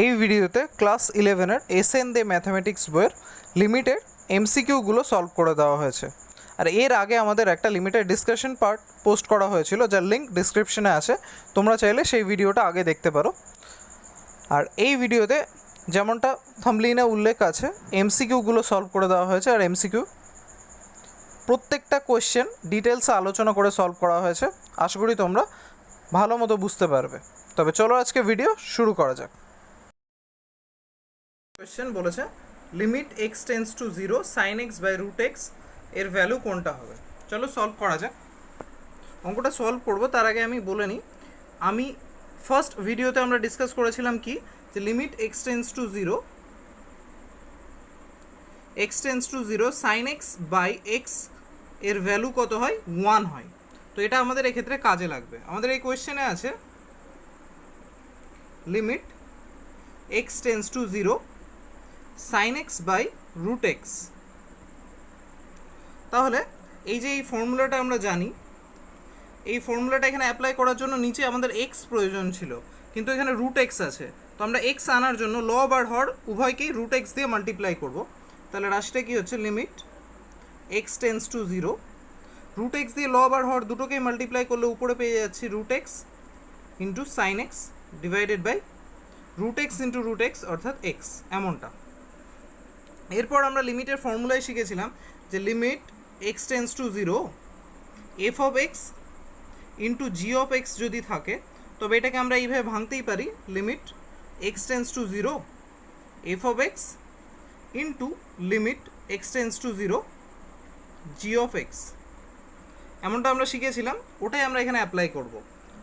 এই ভিডিওতে class 11-এর SN দে mathematics বইয়ের লিমিটেড এমসিকিউগুলো সলভ করে দেওয়া হয়েছে। আর এর আগে আমাদের একটা লিমিটেড ডিসকাশন পার্ট পোস্ট করা হয়েছিল, যার লিঙ্ক ডিসক্রিপশনে আছে, তোমরা চাইলে সেই ভিডিওটা আগে দেখতে পারো। আর এই ভিডিওতে যেমনটা থাম্বনেইলে উল্লেখ আছে, এমসিকিউগুলো সলভ করে দেওয়া হয়েছে। আর এমসিকিউ প্রত্যেকটা কোয়েশ্চেন ডিটেলসে আলোচনা করে সলভ করা হয়েছে। আশা করি তোমরা ভালো মতো বুঝতে পারবে। তবে চলো আজকে ভিডিও শুরু করা যাক। কোয়েশ্চেন বলেছে limit x tends to 0 sine x by root x এর ভ্যালু কোনটা হবে। চলো সলভ করা যাক। অঙ্কটা সলভ করব তার আগে আমি বলে নিই, আমি ফার্স্ট ভিডিওতে আমরা ডিসকাস করেছিলাম কি, যে limit x tends to 0 sine x by x এর ভ্যালু কত হয়, 1 হয়। তো এটা আমাদের এক্ষেত্রে কাজে লাগবে। আমাদের এই কোয়েশ্চেনে আছে limit x tends to 0 sine x by root x. তাহলে এই যে এই ফর্মুলাটা আমরা জানি, এই ফর্মুলাটা এখানে অ্যাপ্লাই করার জন্য নিচে আমাদের এক্স প্রয়োজন ছিল, কিন্তু এখানে রুট এক্স আছে। তো আমরা এক্স আনার জন্য লব আর হর উভয়কেই রুট এক্স দিয়ে মাল্টিপ্লাই করব। তাহলে রাশিটা কি হচ্ছে, limit x tends to 0 root x দিয়ে লব আর হর দুটোকেই মাল্টিপ্লাই করলে উপরে পেয়ে যাচ্ছি root x into sine x divided by root x into root x অর্থাৎ এক্স, এমনটা। এরপর আমরা লিমিটের ফর্মুলায় শিখেছিলাম যে limit x tends to 0 F of x into g of x যদি থাকে, তবে এটাকে আমরা এইভাবে ভাঙতেই পারি, limit x tends to 0 F of x into limit x tends to 0 g of x, এমনটা আমরা শিখেছিলাম। ওটাই আমরা এখানে অ্যাপ্লাই করব।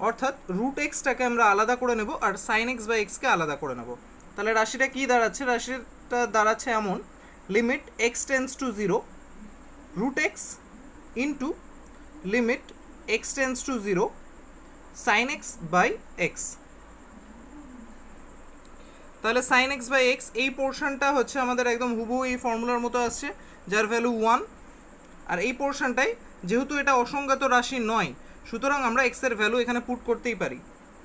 অর্থাৎ রুট এক্সটাকে আমরা আলাদা করে নেব আর সাইন এক্স বাই এক্সকে আলাদা করে নেব। তাহলে রাশিটা কী দাঁড়াচ্ছে, রাশিটা দাঁড়াচ্ছে এমন, limit x tends to 0 root x into limit x tends to 0 sine x by x. তাহলে সাইন এক্স বাই এক্স এই পোর্শনটা হচ্ছে আমাদের একদম হুবহু এই ফর্মুলার মতো আসছে, যার ভ্যালু 1। আর এই পোর্শনটাই যেহেতু এটা অসংজ্ঞাত রাশি নয়, সুতরাং আমরা এক্সের ভ্যালু এখানে পুট করতেই পারি।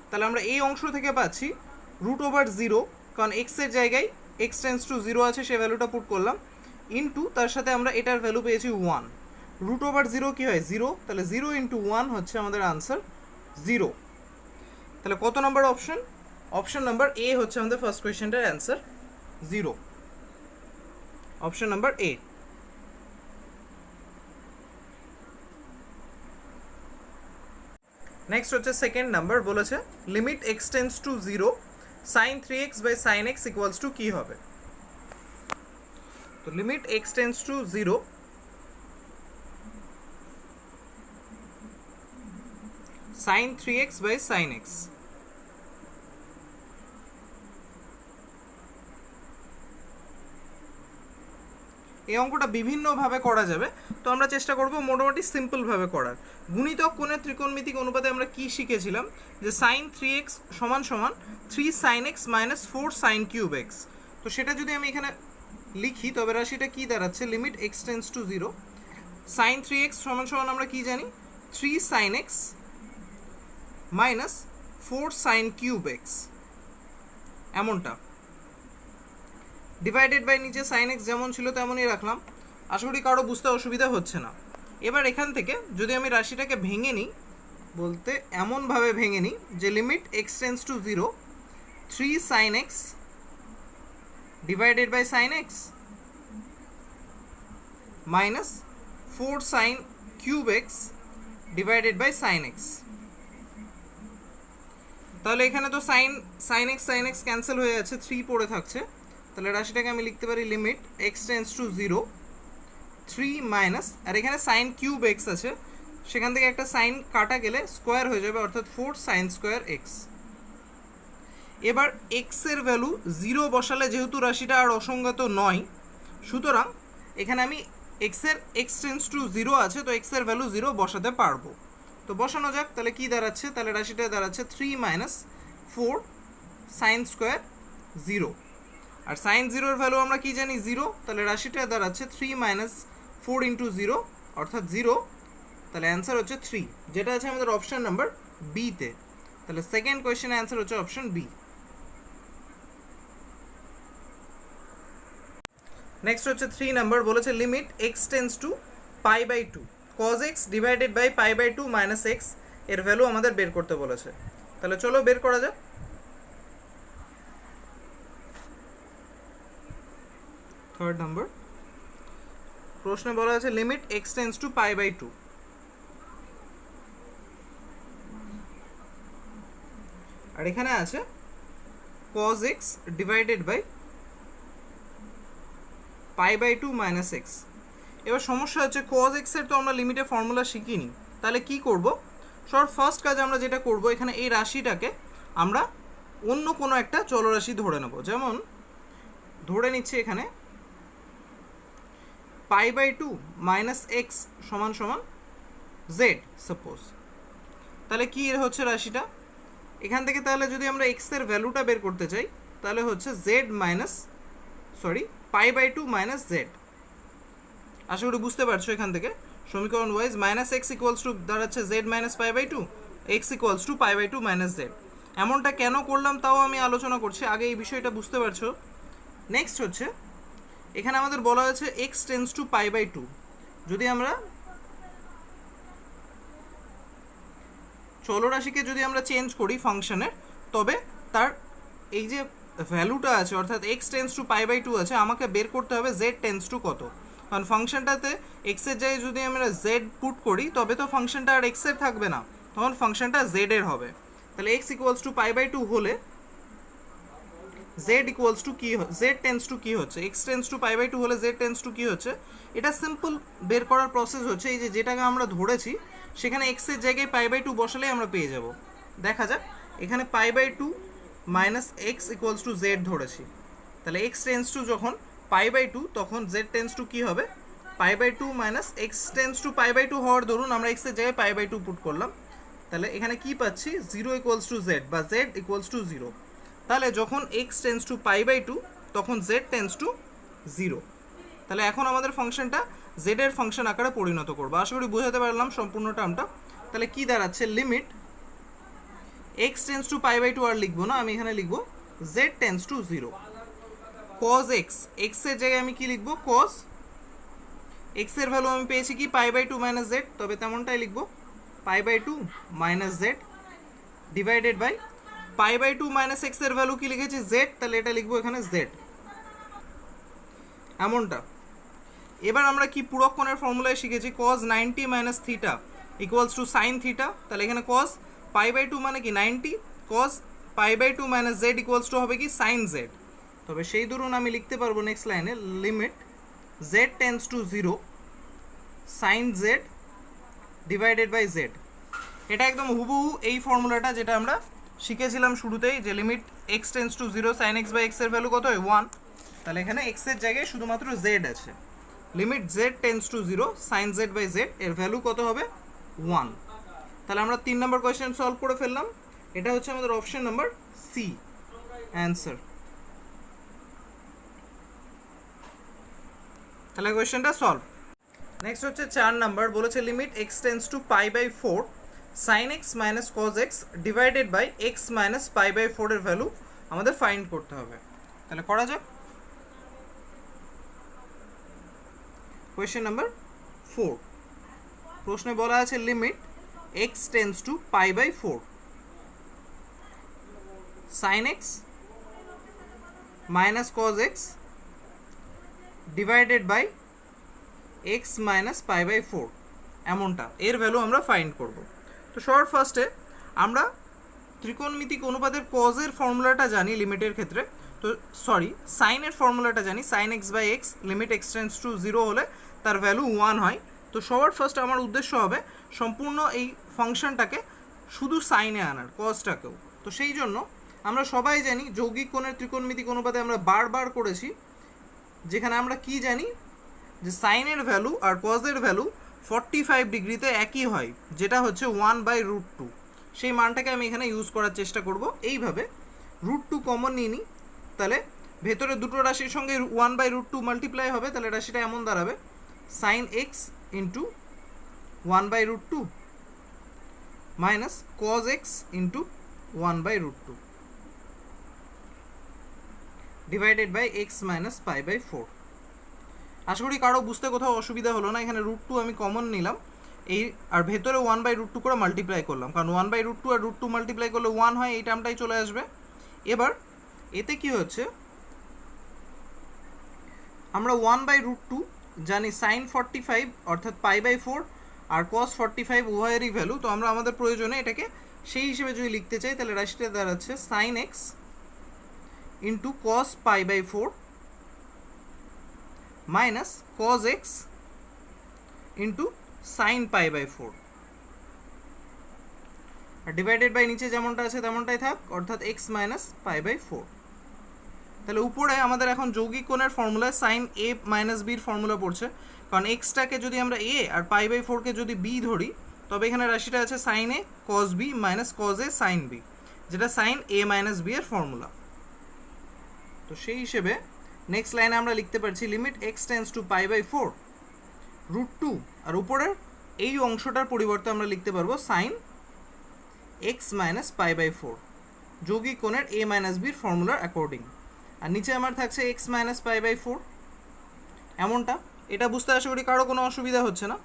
তাহলে আমরা এই অংশ থেকে পাচ্ছি রুট ওভার 0, কারণ এক্সের জায়গায় এক্স টেন্স টু 0 আছে, সে ভ্যালুটা পুট করলাম, ইন্টু তার সাথে আমরা এটার ভ্যালু পেয়েছি 1। রুট ওভার 0 কী হয়, 0। তাহলে 0 ইন্টু 1 হচ্ছে আমাদের আনসার 0। তাহলে কত নম্বর অপশন, অপশন নাম্বার এ হচ্ছে আমাদের ফার্স্ট কোয়েশ্চেনটার answer 0, option number A. Next হচ্ছে সেকেন্ড নাম্বার, বলেছে limit x tends to 0 sine 3x by sine x equals to কী হবে। তো limit x tends to 0 sine 3x by sine x. এই অঙ্কটা বিভিন্নভাবে করা যাবে, তো আমরা চেষ্টা করব মোটামুটি সিম্পলভাবে করার। গুণিতক কোণের ত্রিকোণমিতিক অনুপাতে আমরা কি শিখেছিলাম, যে সাইন 3x সমান সমান 3 sine x minus 4 sine cube x. তো সেটা যদি আমি এখানে লিখি, তবে রাশিটা কি দাঁড়াচ্ছে, limit x tends to 0 sine 3x সমান সমান আমরা কি জানি, 3 sine x minus 4 sine cube x, এমনটা, ডিভাইডেড বাই নিচে সাইন এক্স যেমন ছিল তেমনই রাখলাম। আশা করি কারো বুঝতে অসুবিধা হচ্ছে না। এবার এখান থেকে যদি আমি রাশিটাকে ভেঙে নিই, বলতে এমনভাবে ভেঙে নিই যে limit x tends to 0 3 sine x divided by sine x minus 4 sine cube x divided by sine x. তাহলে এখানে তো সাইন এক্স ক্যান্সেল হয়ে যাচ্ছে, 3 পড়ে থাকছে। তাহলে রাশিটাকে আমি লিখতে পারি limit x tends to 0 3 minus, আর এখানে সাইন কিউব এক্স আছে, সেখান থেকে একটা সাইন কাটা গেলে স্কোয়ার হয়ে যাবে, অর্থাৎ 4 সাইন স্কোয়ার এক্স। এবার এক্সের ভ্যালু 0 বসালে যেহেতু রাশিটা আর অসংজ্ঞাত নয়, সুতরাং এখানে আমি এক্স টেন্স টু 0 আছে, তো এক্সের ভ্যালু 0 বসাতে পারবো। তো বসানো যাক। তাহলে কি দাঁড়াচ্ছে, তাহলে রাশিটা দাঁড়াচ্ছে 3 মাইনাস 4 সাইন স্কোয়ার 0। আর সাইন 0-এর ভ্যালু আমরা কি জানি, 0। তাহলে রাশিটা দাঁড়াচ্ছে 3 মাইনাস 4 ইন্টু 0 অর্থাৎ 0। তাহলে অ্যান্সার হচ্ছে 3, যেটা আছে আমাদের অপশান নাম্বার বিতে। তাহলে সেকেন্ড কোয়েশ্চেনের অ্যান্সার হচ্ছে অপশন বি। নেক্সট হচ্ছে 3 নাম্বার, বলেছে limit x tends to pi by two cos x divided by pi by two minus x এর ভ্যালু আমাদের বের করতে বলেছে। তাহলে চলো বের করা যাক। থার্ড নাম্বার প্রশ্নে বলা আছে limit x tends to pi by two, আর এখানে আছে cos x divided by pi by two minus x. এবার সমস্যা হচ্ছে cos x এর তো আমরা লিমিটের ফর্মুলা শিখিনি, তাহলে কি করব? ফার্স্ট কাজ আমরা যেটা করব, এখানে এই রাশিটাকে আমরা অন্য কোনো একটা চলরাশি ধরে নেব। যেমন ধরে নিচ্ছি এখানে pi by two minus x সমান সমান জেড সাপোজ। তাহলে কি হচ্ছে রাশিটা এখান থেকে? তাহলে যদি আমরা এক্স এর ভ্যালুটা বের করতে চাই তাহলে হচ্ছে Z minus pi by two minus Z. আশা করি বুঝতে পারছো এখান থেকে সমীকরণ wise minus x equals to দাঁড়াচ্ছে Z minus pi by two, x equals to pi by two minus Z. এমনটা কেন করলাম তাও আমি আলোচনা করছি, আগে এই বিষয়টা বুঝতে পারছো। নেক্সট হচ্ছে এখানে আমাদের বলা হয়েছে x tends to pi by two. যদি আমরা চলরাশিকে যদি আমরা চেঞ্জ করি ফাংশনের, তবে তার এই যে ভ্যালুটা আছে অর্থাৎ x tends to pi by two আছে, আমাকে বের করতে হবে জেড টেন্স টু কত। কারণ ফাংশনটাতে এক্সের জায়গায় যদি আমরা জেড পুট করি তবে তো ফাংশনটা আর এক্সের থাকবে না, তখন ফাংশনটা জেড এর হবে। তাহলে x equals to pi by two হলে জেড ইকুয়ালস টু কী, জেড টেন্স টু কী হচ্ছে, x tends to pi by two হলে জেড টেন্স টু কী হচ্ছে। এটা সিম্পল বের করার প্রসেস হচ্ছে এই যে যেটাকে আমরা ধরেছি সেখানে এক্সের জায়গায় পাই বাই টু বসালেই আমরা পেয়ে যাব। দেখা যাক এখানে pi by two minus x equals to z ধরেছি, তাহলে এক্স টেন্স টু যখন পাই বাই টু তখন জেড টেন্স টু কী হবে, pi by two minus x tends to pi by two হওয়ার ধরুন আমরা এক্সের জায়গায় পাই বাই টু পুট করলাম, তাহলে এখানে কি পাচ্ছি জিরো ইকুয়ালস টু জেড বা জেড ইকুয়ালস টু জিরো। তাহলে যখন x tends to pi by two তখন জেড টেন্স টু জিরো। তাহলে এখন আমাদের ফাংশনটা জেড এর ফাংশন আকারে পরিণত করবো। আশা করি বোঝাতে পারলাম সম্পূর্ণ টার্মটা। তাহলে কি দাঁড়াচ্ছে limit x tends to pi by two আর লিখবো না, আমি এখানে লিখবো z tends to zero. Cause x, x এর জায়গায় আমি কি লিখবো কজ এক্স এর ভ্যালু আমি পেয়েছি কি pi by two minus z, তবে তেমনটাই লিখবো pi by two minus z divided by pi by two minus x এর ভ্যালু কি লিখেছি জেড, তাহলে এটা লিখবো এখানে জেড এমনটা। এবার আমরা কি পূরক কোণের ফর্মুলায় শিখেছি cos 90 minus theta equals to sine theta. তাহলে এখানে কজ পাই বাই টু মানে কি 90, cos pi by two minus z equals to হবে কি সাইন জেড। তবে সেই ধরুন আমি লিখতে পারবো নেক্সট লাইনে limit z tends to zero sine z divided by z. এটা একদম হুবহু এই ফর্মুলাটা যেটা আমরা শিখেছিলাম শুরুতেই, যে limit x tends to zero sine x by x এর ভ্যালু কত হয় 1। তাহলে এখানে এক্স এর জায়গায় শুধুমাত্র জেড আছে, limit z tends to zero sine Z by Z এর ভ্যালু কত হবে 1। তাহলে আমরা 3 নম্বর কোয়েশ্চেন সলভ করে ফেললাম। এটা হচ্ছে আমাদের অপশন নাম্বার সি অ্যান্সার। তাহলে কোয়েশ্চেনটা সলভ। নেক্সট হচ্ছে 4 নাম্বার, বলেছে limit x tends to pi by 4 sine x minus cos x divided by x minus pi by 4 এর ভ্যালু আমাদের ফাইন্ড করতে হবে। তাহলে করা যাক। কোয়েশ্চেন নাম্বার 4 প্রশ্নে বলা আছে limit x tends to pi by 4 sine x minus cos x divided by x minus pi by 4 এমনটা, এর ভ্যালু আমরা ফাইন্ড করব। তো ফার্স্টে আমরা ত্রিকোণমিতিক অনুপাতের কজের ফর্মুলাটা জানি লিমিটের ক্ষেত্রে, তো সাইনের ফর্মুলাটা জানি sine x by x limit x tends to zero হলে তার ভ্যালু 1 হয়। তো ফার্স্ট আমার উদ্দেশ্য হবে সম্পূর্ণ এই ফাংশনটাকে শুধু সাইনে আনার, কজটাকেও। তো সেই জন্য আমরা সবাই জানি যৌগিক কোণের ত্রিকোণমিতিক অনুপাতে আমরা বারবার করেছি, যেখানে আমরা কি জানি যে সাইনের ভ্যালু আর কজের ভ্যালু 45 ডিগ্রিতে একই হয়, যেটা হচ্ছে 1/√2। সেই মানটাকে আমি এখানে ইউজ করার চেষ্টা করব। এইভাবে √2 কমন নিয়ে নিই, তাহলে ভেতরে দুটো রাশির সঙ্গে 1/√2 মাল্টিপ্লাই হবে, তাহলে রাশিটা এমন দাঁড়াবে sine x into 1/√2 minus cos x into 1/√2 divided by x minus pi by 4। আশা করি কারো বুঝতে কোথাও অসুবিধা হলো না। এখানে √2 আমি কমন নিলাম, এই আর ভেতরে 1/√2 করে মাল্টিপ্লাই করলাম, কারণ 1/√2 আর √2 মাল্টিপ্লাই করলে 1 হয়, এই টার্মটাই চলে আসবে। এবার এতে কি হচ্ছে, আমরা 1/√2 জানি sin 45 অর্থাৎ π/4 আর cos 45 উভয়েরই ভ্যালু। তো আমরা আমাদের প্রয়োজনে এটাকে সেই হিসেবে যদি লিখতে চাই তাহলে রাশিটা দাঁড়াচ্ছে sin x into cos π/4 minus cos x into sin π/4, আর ডিভাইডেড বাই নিচে যেমনটা আছে তেমনটাই থাক, অর্থাৎ x মাইনাস π/4। তাহলে উপরে আমাদের এখন যৌগিক কোণের ফর্মুলা sin a মাইনাস বির ফর্মুলা পড়ছে, কারণ এক্সটাকে যদি আমরা a আর π/4কে যদি b ধরি, তবে এখানে রাশিটা আছে sin a cos b minus cos a sin b, যেটা sin a মাইনাস b এর ফর্মুলা। তো সেই হিসেবে নেক্সট লাইনে আমরা লিখতে পারছি লিমিট x টেন্ডস টু π/4 √2, আর উপরের এই অংশটার পরিবর্তে আমরা লিখতে পারবো sin x মাইনাস π/4 যৌগিক কোণের a মাইনাস বির ফর্মুলার অ্যাকর্ডিং, আর নিচে আমার থাকছে x মাইনাস π/4 এমনটা। এটা বুঝতে আশা করি কারো কোনো অসুবিধা হচ্ছে না।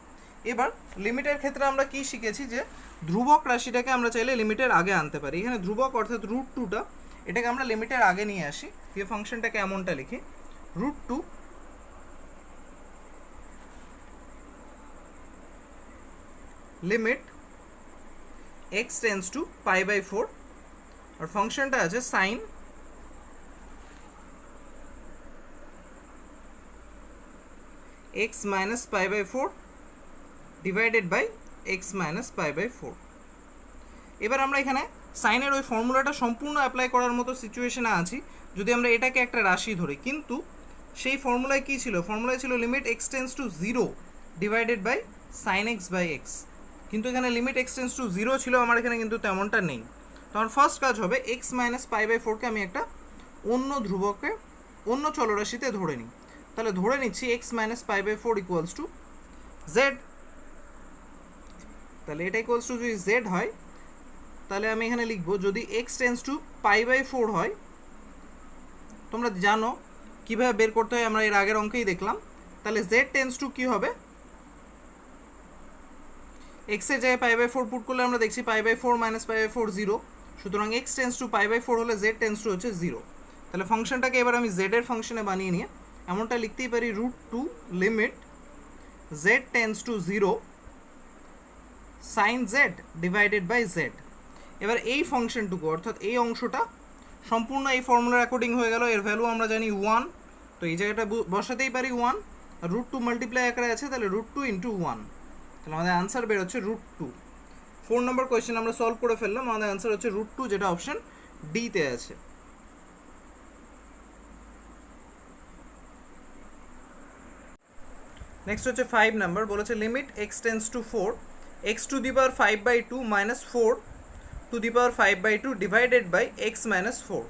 এবার লিমিটের ক্ষেত্রে আমরা কি শিখেছি, যে ধ্রুবক রাশিটাকে আমরা চাইলে লিমিটের আগে আনতে পারি। এখানে ধ্রুবক অর্থাৎ √2টা, এটাকে আমরা লিমিটের আগে নিয়ে আসি, এই ফাংশনটাকে এমনটা লিখি √2 লিমিট x টেন্ডস টু π/4, আর ফাংশনটা আছে sin x minus π/4 divided by x minus π/4। এবার আমরা এখানে সাইনের ওই ফর্মুলাটা সম্পূর্ণ অ্যাপ্লাই করার মতো সিচুয়েশনে আছি যদি আমরা এটাকে একটা রাশি ধরি, কিন্তু সেই ফর্মুলায় কী ছিল, ফর্মুলায় ছিল limit x tends to 0 divided by sin x by x, কিন্তু এখানে লিমিট x টেন্ডস টু 0 ছিল, আমার এখানে কিন্তু তেমনটা নেই। তো আমার ফার্স্ট কাজ হবে x মাইনাস π/4কে আমি একটা অন্য ধ্রুবকে অন্য চলরাশিতে ধরে নিই। তাহলে ধরে নিচ্ছি x minus π/4 equals to z। তাহলে এটা ইকুয়ালস টু যদি z হয়, তাহলে আমি এখানে লিখবো যদি x টেন্ডস টু π/4 হয়, তোমরা জানো কীভাবে বের করতে হয়, আমরা এর আগের অঙ্কেই দেখলাম। তাহলে z টেন্ডস টু কী হবে, x এর জায়গায় π/4 পুট করলে আমরা দেখছি π/4 মাইনাস π/4 0, সুতরাং x টেন্ডস টু π/4 হলে z টেন্ডস টু হচ্ছে 0। তাহলে ফাংশনটাকে এবার আমি z এর ফাংশনে বানিয়ে নিয়ে এমনটা লিখতেই পারি √2 limit z tends to 0 sin z divided by z। এবার এই ফাংশনটুকু অর্থাৎ এই অংশটা সম্পূর্ণ এই ফর্মুলার অ্যাকর্ডিং হয়ে গেল, এর ভ্যালু আমরা জানি 1, তো এই জায়গাটা বসাতেই পারি 1, আর √2 মাল্টিপ্লাই আকারে আছে, তাহলে √2 ইন্টু 1, তাহলে আমাদের আনসার বের হচ্ছে √2। 4 নম্বর কোয়েশ্চেন আমরা সলভ করে ফেললাম, আমাদের আনসার হচ্ছে √2, যেটা অপশন ডিতে আছে। নেক্সট হচ্ছে 5 নাম্বার, বলেছে limit x tends to 4 x to the power 5/2 minus 4 to the power 5/2 divided by x minus 4।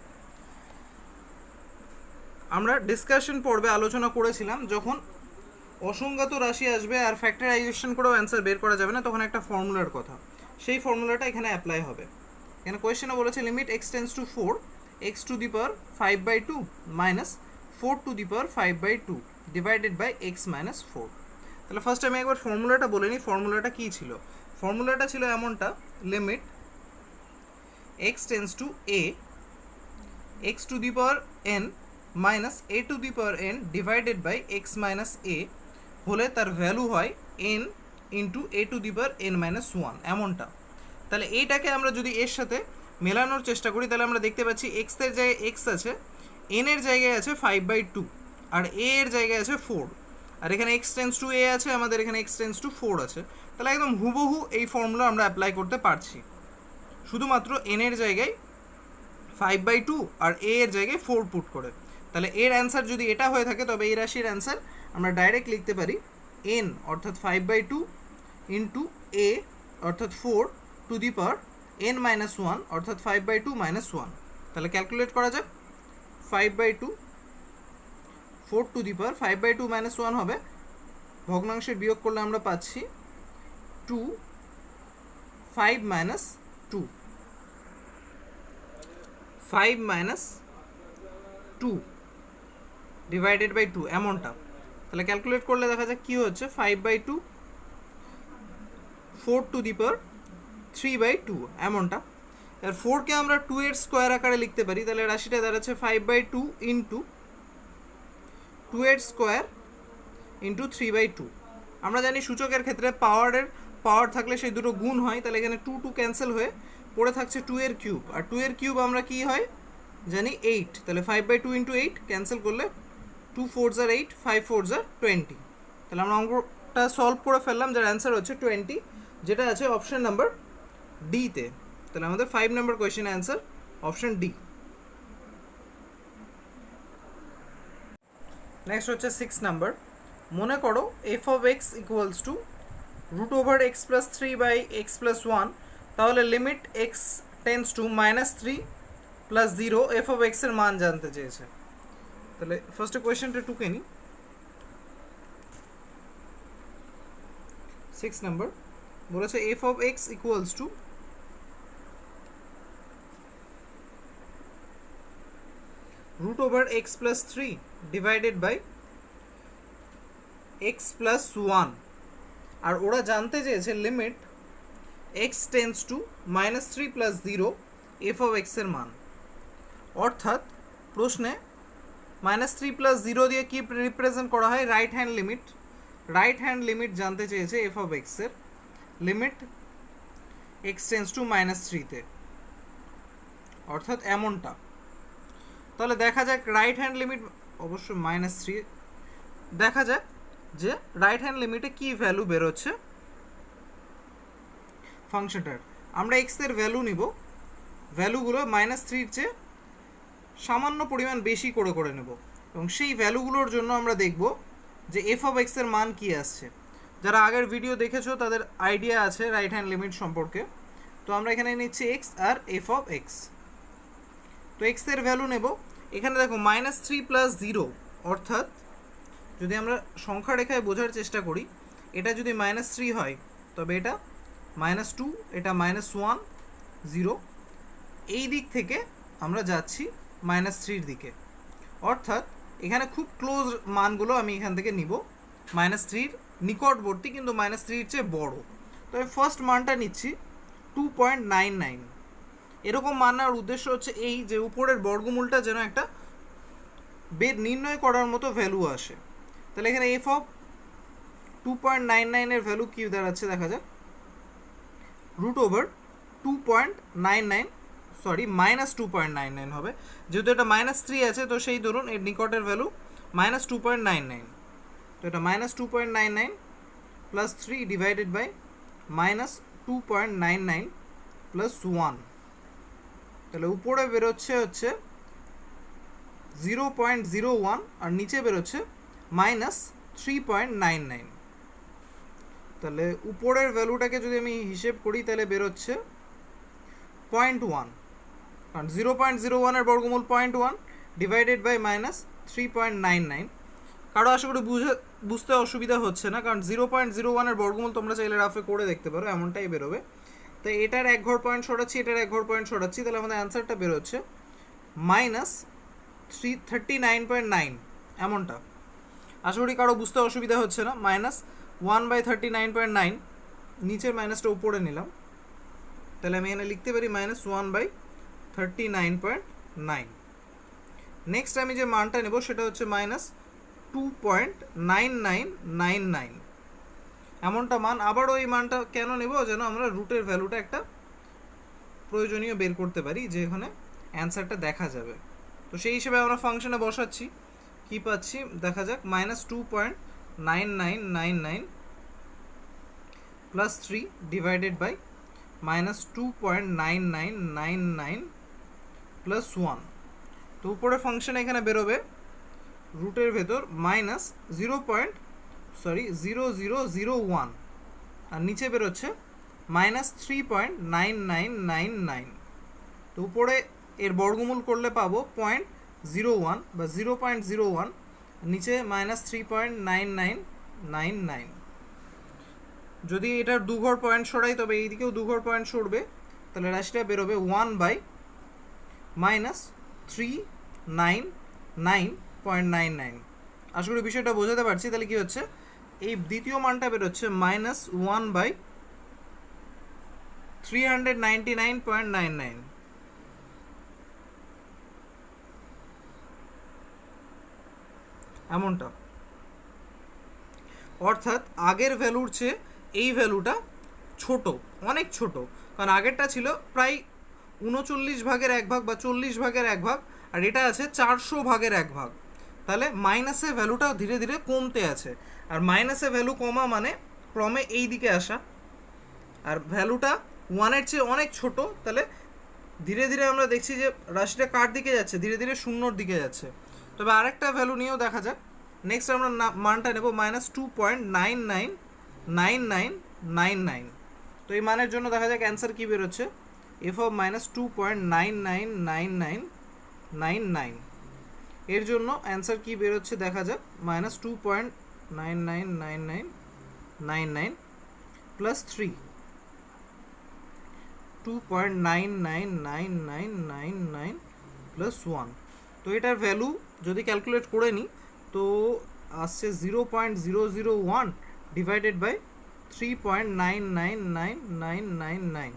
আমরা ডিসকাশন পর্বে আলোচনা করেছিলাম যখন অসংজ্ঞাত রাশি আসবে আর ফ্যাক্টরাইজেশন করেও অ্যান্সার বের করা যাবে না, তখন একটা ফর্মুলার কথা, সেই ফর্মুলাটা এখানে অ্যাপ্লাই হবে। এখানে কোয়েশ্চেনে বলেছে limit x tends to 4 x to the power 5/2 minus 4 to the power 5/2 divided by x minus 4। তাহলে ফার্স্ট আমি একবার ফর্মুলাটা বলে নিই, ফর্মুলাটা কী ছিল। ফর্মুলাটা ছিল এমনটা, limit x tends to a x to the power n minus a to the power n divided by x minus a হলে তার ভ্যালু হয় n into a to the power n minus 1, এমনটা। তাহলে এইটাকে আমরা যদি এর সাথে মেলানোর চেষ্টা করি, তাহলে আমরা দেখতে পাচ্ছি x এর জায়গায় x আছে, n এর জায়গায় আছে 5/2, আর a এর জায়গায় আছে 4, আর এখানে x টেন্ডস টু a আছে, আমাদের এখানে x টেন্ডস টু 4 আছে। তাহলে একদম হুবহু এই ফর্মুলা আমরা অ্যাপ্লাই করতে পারছি, শুধুমাত্র n এর জায়গায় 5/2 আর a এর জায়গায় 4 পুট করে। তাহলে এর অ্যান্সার যদি এটা হয়ে থাকে, তবে এই রাশির অ্যান্সার আমরা ডাইরেক্ট লিখতে পারি n অর্থাৎ 5/2 ইন্টু a অর্থাৎ 4 to the power n minus 1 অর্থাৎ 5/2 মাইনাস 1। তাহলে ক্যালকুলেট করা যাক, 5/2 4 টু দি পাওয়ার 5/2 মাইনাস 1 হবে, ভগ্নাংশের বিয়োগ করলে আমরা পাচ্ছি 2 5 মাইনাস 2 5 মাইনাস 2 ডিভাইডেড বাই 2, এমনটা। তাহলে ক্যালকুলেট করলে দেখা যাক কী হচ্ছে, 5/2 4 টু দি পাওয়ার 3/2 এমনটা। এবার 4কে আমরা 2 এর স্কোয়ার আকারে লিখতে পারি, তাহলে রাশিটা দাঁড়াচ্ছে 5/2 ইন্টু 2 এর স্কোয়ার ইন্টু 3/2। আমরা জানি সূচকের ক্ষেত্রে পাওয়ার থাকলে সেই দুটো গুণ হয়, তাহলে এখানে 2 ক্যান্সেল হয়ে পড়ে থাকছে 2 এর কিউব, আর 2 এর কিউব আমরা কি হয় জানি 8, তাহলে 5/2 ইন্টু 8 ক্যান্সেল করলে 2 4s are 8, 5 4s are 20। তাহলে আমরা অঙ্কটা সলভ করে ফেললাম, যার অ্যান্সার হচ্ছে 20, যেটা আছে অপশন নাম্বার ডিতে। তাহলে আমাদের 5 নম্বর question answer option D. Next হচ্ছে 6 নাম্বার। মনে করো F of x equals to √(x+3/x+1), তাহলে limit x tends to -3 + 0 F of x এর মান জানতে চেয়েছে। তাহলে ফার্স্টে কোয়েশ্চেনটা টুকে নিই। 6 নাম্বার বলেছে f of x equals to √(x+3) divided by x+1, আর ওরা জানতে চেয়েছে limit x tends to -3 + 0 F of x এর মান। অর্থাৎ প্রশ্নে -3 + 0 দিয়ে কি রিপ্রেজেন্ট করা হয়, রাইট হ্যান্ড লিমিট জানতে চেয়েছে এফ অফ এক্স এর, লিমিট x টেন্স টু -3-তে, অর্থাৎ এমনটা। তাহলে দেখা যাক রাইট হ্যান্ড লিমিট অবশ্য -3, দেখা যাক যে রাইট হ্যান্ড লিমিটে কি ভ্যালু বেরোচ্ছে ফাংশনটার। আমরা এক্স এর ভ্যালু নিব, ভ্যালুগুলো -3-র চেয়ে সামান্য পরিমাণ বেশি করে নেব, এবং সেই ভ্যালুগুলোর জন্য আমরা দেখব যে এফ অফ এক্স এর মান কি আসছে। যারা আগের ভিডিও দেখেছো তাদের আইডিয়া আছে রাইট হ্যান্ড লিমিট সম্পর্কে। তো আমরা এখানে নিচ্ছি এক্স আর এফ অফ এক্স। তো এক্স এর ভ্যালু নেব, এখানে দেখো -3 + 0, অর্থাৎ যদি আমরা সংখ্যা রেখায় বোঝার চেষ্টা করি, এটা যদি -3 হয় তবে এটা -2, এটা -1 0, এই দিক থেকে আমরা যাচ্ছি -3-র দিকে, অর্থাৎ এখানে খুব ক্লোজ মানগুলো আমি এখান থেকে নিব, -3-র নিকটবর্তী কিন্তু -3-র চেয়ে বড়। তো আমি ফার্স্ট মানটা নিচ্ছি 2.99। এরকম মান নেওয়ার উদ্দেশ্য হচ্ছে এই যে উপরের বর্গমূলটা যেন একটা নির্ণয় করার মতো ভ্যালু আসে। তাহলে এখানে এফ অফ 2.99 এর ভ্যালু কি দাঁড়াচ্ছে দেখা যাক, √2.99, সরি -2.99 হবে, যেহেতু এটা -3 আছে তো সেই ধরুন এর নিকটের ভ্যালু -2.99। তো এটা -2.99 + 3 ডিভাইডেড বাই -2.99 + 1, তাহলে উপরে বেরোচ্ছে হচ্ছে 0.01 আর নিচে বেরোচ্ছে -3.99। তাহলে উপরের ভ্যালুটাকে যদি আমি হিসেব করি তাহলে বেরোচ্ছে 0.1, কারণ 0.01 এর বর্গমূল 0.1 ডিভাইডেড বাই -3.99। কারো আশা করি বুঝতে অসুবিধা হচ্ছে না, কারণ 0.01 এর বর্গমূল তোমরা চাইলে রাফে করে দেখতে পারো, এমনটাই বেরোবে। তো এটার 1 ঘর পয়েন্ট সরাচ্ছি, এটার 1 ঘর পয়েন্ট সরাচ্ছি, তাহলে আমাদের অ্যান্সারটা বেরোচ্ছে -339.9 এমনটা। আশা করি কারো বুঝতে অসুবিধা হচ্ছে না। -1/39.9, নিচের মাইনাসটা উপরে নিলাম, তাহলে আমি এখানে লিখতে পারি -1/39.9। নেক্সট আমি যে মানটা নেব সেটা হচ্ছে -2.9999 এমনটা মান। আবারও এই মানটা কেন নেব, যেন আমরা রুটের ভ্যালুটা একটা প্রয়োজনীয় বের করতে পারি, যে এখানে অ্যান্সারটা দেখা যাবে। তো সেই হিসেবে আমরা ফাংশনে বসাচ্ছি, কি পাচ্ছি দেখা যাক, -2.9999 + 3 ডিভাইডেড বাই -2.9999 + 1। তো উপরে ফাংশন এখানে বেরোবে রুটের ভেতর -0.0001 আর নিচে বেরোচ্ছে -3.9999। তো উপরে এর বর্গমূল করলে পাবো 0.01 বা 0.01, নিচে -3.9999। যদি এটার 2 ঘর পয়েন্ট সরাই তবে এই দিকেও 2 ঘর পয়েন্ট সরবে, তাহলে রাশিটা বেরোবে 1/-399.99, আশা করি বিষয়টা বোঝাতে পারছি। তাহলে কি হচ্ছে, এই দ্বিতীয় মানটা বেরোচ্ছে -1/399.99, এমনটা। অর্থাৎ আগের ভ্যালুর চেয়ে এই ভ্যালুটা ছোট, অনেক ছোট, কারণ আগেরটা ছিল প্রায় 39/1 বা 40/1, আর এটা আছে 400/1। তাহলে মাইনাসে ভ্যালুটা ধীরে ধীরে কমতে আছে, আর মাইনাসে ভ্যালু কমা মানে ক্রমে এই দিকে আসা, আর ভ্যালুটা 1-এর চেয়ে অনেক ছোট। তাহলে ধীরে ধীরে আমরা দেখছি যে রাশিটা কার দিকে যাচ্ছে, ধীরে ধীরে শূন্যর দিকে যাচ্ছে। তবে আরেকটা ভ্যালু নিয়েও দেখা যাক। নেক্সট আমরা মানটা নেব -2.999999। তো এই মানের জন্য দেখা যাক অ্যান্সার কী বেরোচ্ছে, f of -2.999999। এর জন্য অ্যান্সার কী বেরোচ্ছে দেখা যাক, -2.999999 প্লাস 3, 2.999999 প্লাস 1। তো এটার ভ্যালু যদি ক্যালকুলেট করে নিই তো আসছে 0.001 ডিভাইডেড বাই 3.999999,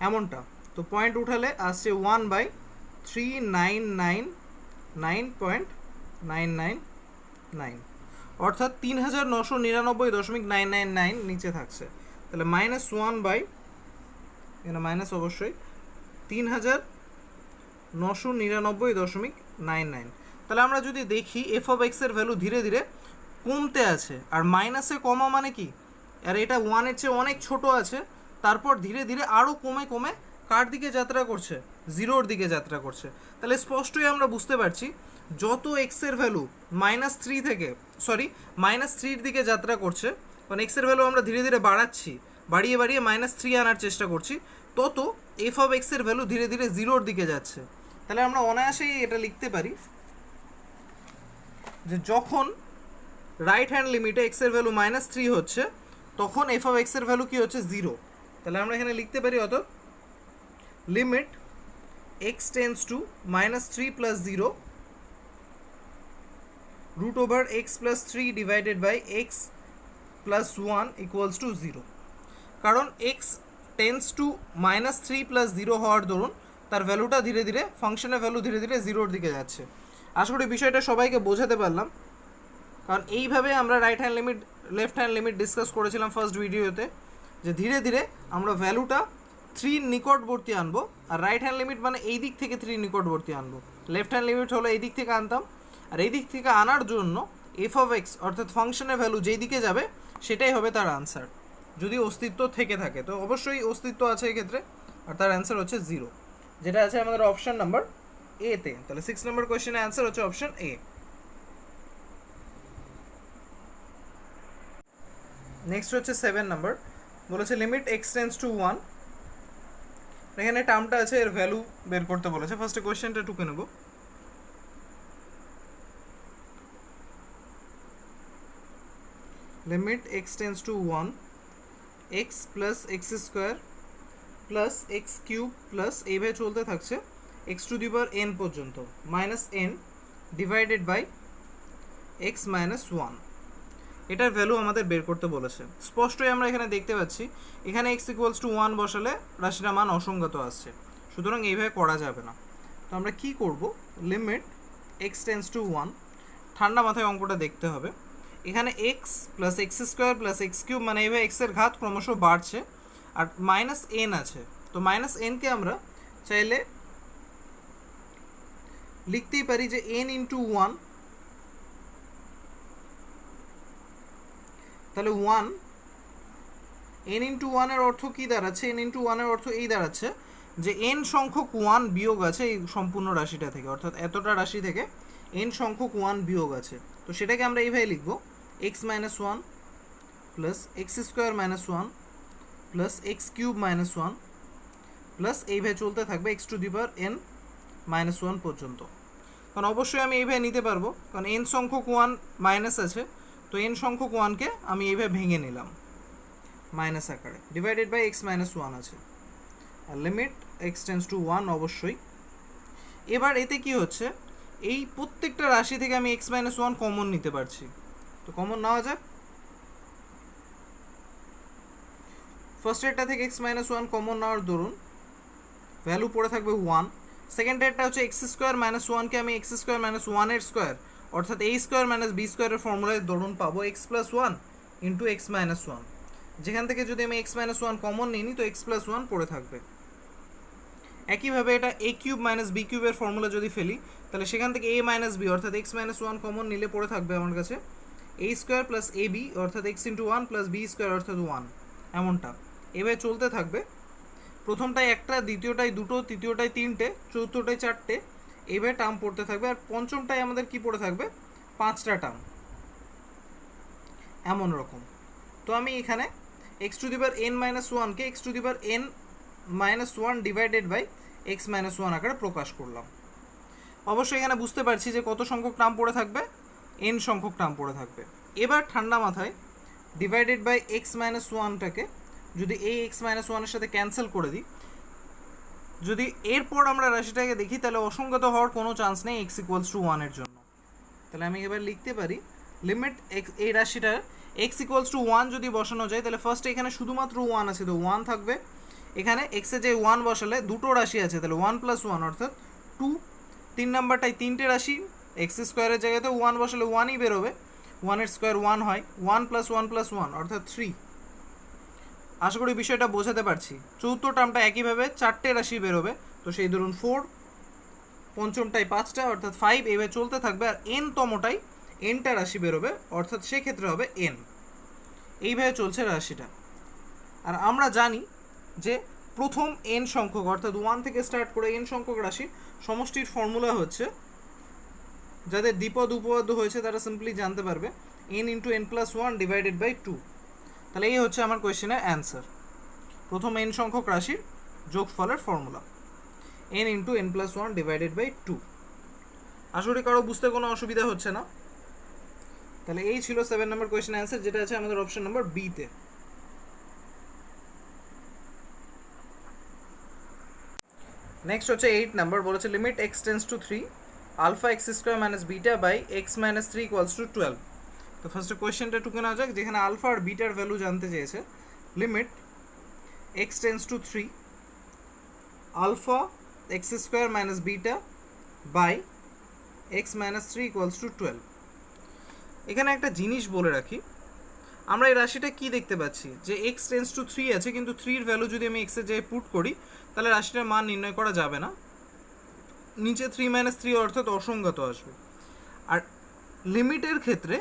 এমনটা। তো পয়েন্ট উঠালে আসছে 1/399.999, অর্থাৎ 3999.999 নিচে থাকছে। তাহলে -1 এখানে মাইনাস অবশ্যই 3999.99। তাহলে আমরা যদি দেখি এফ অফ এক্সের ভ্যালু ধীরে ধীরে কমতে আছে, আর মাইনাসে কমা মানে কি, আর এটা 1-এর চেয়ে অনেক ছোট আছে, তারপর ধীরে ধীরে আরও কমে কমে কার দিকে যাত্রা করছে, 0-র দিকে যাত্রা করছে। তাহলে স্পষ্টই আমরা বুঝতে পারছি যত এক্সের ভ্যালু -3-র দিকে যাত্রা করছে, কারণ এক্সের ভ্যালু আমরা ধীরে ধীরে বাড়াচ্ছি, বাড়িয়ে বাড়িয়ে -3 আনার চেষ্টা করছি, তত এফ অফ এক্সের ভ্যালু ধীরে ধীরে 0-র দিকে যাচ্ছে। তাহলে আমরা অনায়াসেই এটা লিখতে পারি যে যখন রাইট হ্যান্ড লিমিটে এক্সের ভ্যালু -3 হচ্ছে, তখন এফ অফ এক্সের ভ্যালু কী হচ্ছে, 0। তাহলে আমরা এখানে লিখতে পারি অত limit x tends to -3 plus 0 √x plus 3 divided by x plus 1 equals to 0। কারণ x টেন্স টু -3 প্লাস 0 হওয়ার দরুন তার ভ্যালুটা ধীরে ধীরে, ফাংশনের ভ্যালু ধীরে ধীরে 0-র দিকে যাচ্ছে। আশা করি বিষয়টা সবাইকে বোঝাতে পারলাম, কারণ এইভাবে আমরা right hand limit, left hand limit discuss করেছিলাম ফার্স্ট ভিডিওতে, যে ধীরে ধীরে আমরা ভ্যালুটা 3 নিকটবর্তী আনবো, আর রাইট হ্যান্ড লিমিট মানে এই দিক থেকে 3 নিকটবর্তী আনবো। লেফট হ্যান্ড লিমিট হলো এই দিক থেকে আনতাম, আর এই দিক থেকে আনার জন্য এফ অফ এক্স অর্থাৎ ফাংশনের ভ্যালু যেই দিকে যাবে সেটাই হবে তার আনসার, যদি অস্তিত্ব থেকে থাকে। তো অবশ্যই অস্তিত্ব আছে এক্ষেত্রে, আর তার অ্যান্সার হচ্ছে 0, যেটা আছে আমাদের অপশন নাম্বার এতে। তাহলে 6 নম্বর কোয়েশ্চেনের অ্যান্সার হচ্ছে অপশন এ। নেক্সট হচ্ছে 7 নাম্বার, বলেছে লিমিট এক্স টেন্স টু 1। এখানে টার্মটা আছে, এর ভ্যালু বের করতে বলেছে। ফার্স্টে কোয়েশ্চেনটা টুকে নেব। Limit x tends to 1, x plus x square plus x cube plus এইভাবে চলতে থাকছে x to the power n পর্যন্ত, -n divided by x minus 1। এটার ভ্যালু আমাদের বের করতে বলেছে। স্পষ্টই আমরা এখানে দেখতে পাচ্ছি এখানে x ইকুয়ালস টু 1 বসালে রাশিটার মান অসংগত আসছে, সুতরাং এইভাবে করা যাবে না। তো আমরা কি করব, লিমিট এক্স টেন্স টু 1, ঠান্ডা মাথায় অঙ্কটা দেখতে হবে। এখানে x plus x square plus x cube মানে এইভাবে এক্সের ঘাত ক্রমশ বাড়ছে, আর -n আছে। তো -nকে আমরা চাইলে লিখতেই পারি যে n ইন্টু 1, তাহলে 1 n ইন্টু 1 এর অর্থ কী দাঁড়াচ্ছে, n ইন্টু 1 এর অর্থ এই দাঁড়াচ্ছে যে n সংখ্যক 1 বিয়োগ আছে এই সম্পূর্ণ রাশিটা থেকে, অর্থাৎ এতটা রাশি থেকে n সংখ্যক 1 বিয়োগ আছে। তো সেটাকে আমরা এইভাবে লিখব, x minus 1 plus x square minus 1 plus x cube minus 1 plus এইভাবে চলতে থাকবে x to the power n minus 1 পর্যন্ত। কারণ অবশ্যই আমি এইভাবে নিতে পারবো, কারণ n সংখ্যক 1 মাইনাস আছে, তো n সংখ্যক 1কে আমি এইভাবে ভেঙে নিলাম মাইনাস আকারে, ডিভাইডেড বাই এক্স মাইনাস 1 আছে, আর লিমিট এক্স টেন্স টু 1 অবশ্যই। এবার এতে কি হচ্ছে, এই প্রত্যেকটা রাশি থেকে আমি এক্স মাইনাস ওয়ান কমন নিতে পারছি। তো কমন নেওয়া যাক। ফার্স্ট এরটা থেকে এক্স মাইনাস ওয়ান কমন নেওয়ার দরুন ভ্যালু পড়ে থাকবে ওয়ান। সেকেন্ড এরটা হচ্ছে এক্স স্কোয়ার মাইনাস ওয়ানকে আমি এক্স স্কোয়ার মাইনাস ওয়ানের স্কোয়ার অর্থাৎ এ স্কোয়ার মাইনাস বি স্কোয়ারের ফর্মুলায় দরুন পাবো x plus one into x minus one, যেখান থেকে যদি আমি এক্স মাইনাস ওয়ান কমন নিই তো এক্স প্লাস ওয়ান পড়ে থাকবে। একইভাবে এটা এ কিউব মাইনাস বি কিউবের ফর্মুলা যদি ফেলি তাহলে সেখান থেকে এ মাইনাস বি অর্থাৎ এক্স মাইনাস ওয়ান কমন নিলে পড়ে থাকবে আমার কাছে a square plus a b অর্থাৎ x into one plus b square অর্থাৎ ওয়ান। এমনটা এভাবে চলতে থাকবে। প্রথমটায় একটা, দ্বিতীয়টায় দুটো, তৃতীয়টায় তিনটে, চতুর্থটায় চারটে, এইভাবে টার্ম পড়তে থাকবে। আর পঞ্চমটায় আমাদের কি পড়ে থাকবে? পাঁচটা টার্ম, এমন রকম। তো আমি এখানে x to the power n minus ওয়ানকে x to the power n minus one divided by x minus one আকারে প্রকাশ করলাম। অবশ্যই এখানে বুঝতে পারছি যে কত সংখ্যক টার্ম পড়ে থাকবে? এন সংখ্যক টার্ম পড়ে থাকবে। এবার ঠান্ডা মাথায় ডিভাইডেড বাই এক্স মাইনাস ওয়ানটাকে যদি এই এক্স মাইনাস ওয়ানের সাথে ক্যান্সেল করে দিই, যদি এরপর আমরা রাশিটাকে দেখি তাহলে অসংগত হওয়ার কোনো চান্স নেই এক্স ইকুয়ালস টু ওয়ানের জন্য। তাহলে আমি এবার লিখতে পারি লিমিট এক্স, এই রাশিটার এক্স ইকুয়ালস টু ওয়ান যদি বসানো যায় তাহলে ফার্স্টে এখানে শুধুমাত্র ওয়ান আছে, তো ওয়ান থাকবে। এখানে এক্সে যে ওয়ান বসালে দুটো রাশি আছে তাহলে ওয়ান প্লাস ওয়ান অর্থাৎ টু। তিন নাম্বারটায় তিনটে রাশি, এক্স স্কোয়ারের জায়গাতে ওয়ান বসালে ওয়ানই বেরোবে, ওয়ানের স্কোয়ার ওয়ান হয়, ওয়ান প্লাস ওয়ান অর্থাৎ থ্রি। আশা করি বিষয়টা বোঝাতে পারছি। চতুর্থ টার্মটা একইভাবে চারটে রাশি বেরোবে, তো সেই ধরুন ফোর, পঞ্চমটায় পাঁচটা অর্থাৎ ফাইভ, এইভাবে চলতে থাকবে। আর এন তমটাই এনটা রাশি বেরোবে অর্থাৎ সেক্ষেত্রে হবে এন। এইভাবে চলছে রাশিটা। আর আমরা জানি যে প্রথম এন সংখ্যক অর্থাৎ ওয়ান থেকে স্টার্ট করে এন সংখ্যক রাশির সমষ্টির ফর্মুলা হচ্ছে, যাদের দ্বিপদ উপপাদ্য হয়েছে তারা সিম্পলি জানতে পারবে, n into n plus one divided by two. তাহলে এই হচ্ছে আমার কোয়েশ্চেনের অ্যান্সার। প্রথম এন সংখ্যক রাশির যোগফলের formula n into n plus one divided by two. আশা করি কারো বুঝতে কোনো অসুবিধা হচ্ছে না। তাহলে এই ছিল 7 নম্বর কোয়েশ্চেন অ্যান্সার, যেটা আছে আমাদের অপশন নম্বর বিতে। নেক্সট হচ্ছে 8 নাম্বার, বলেছে limit x tends to 3 alpha x square minus beta by x minus 3 equals to 12। তো ফার্স্টে কোয়েশ্চেনটা টুকে নেওয়া যাক, যেখানে আলফা আর বিটার ভ্যালু জানতে চেয়েছে। Limit x tends to 3 alpha x square minus beta by x minus 3 equals to 12। এখানে একটা জিনিস বলে রাখি, আমরা এই রাশিটা কি দেখতে পাচ্ছি যে এক্স টেন্স টু 3 আছে, কিন্তু 3 এর ভ্যালু যদি আমি এক্সের জায়গায় পুট করি তাহলে রাশিটার মান নির্ণয় করা যাবে না, নিচে 3 মাইনাস 3 অর্থাৎ অসংগত আসবে। আর লিমিটের ক্ষেত্রে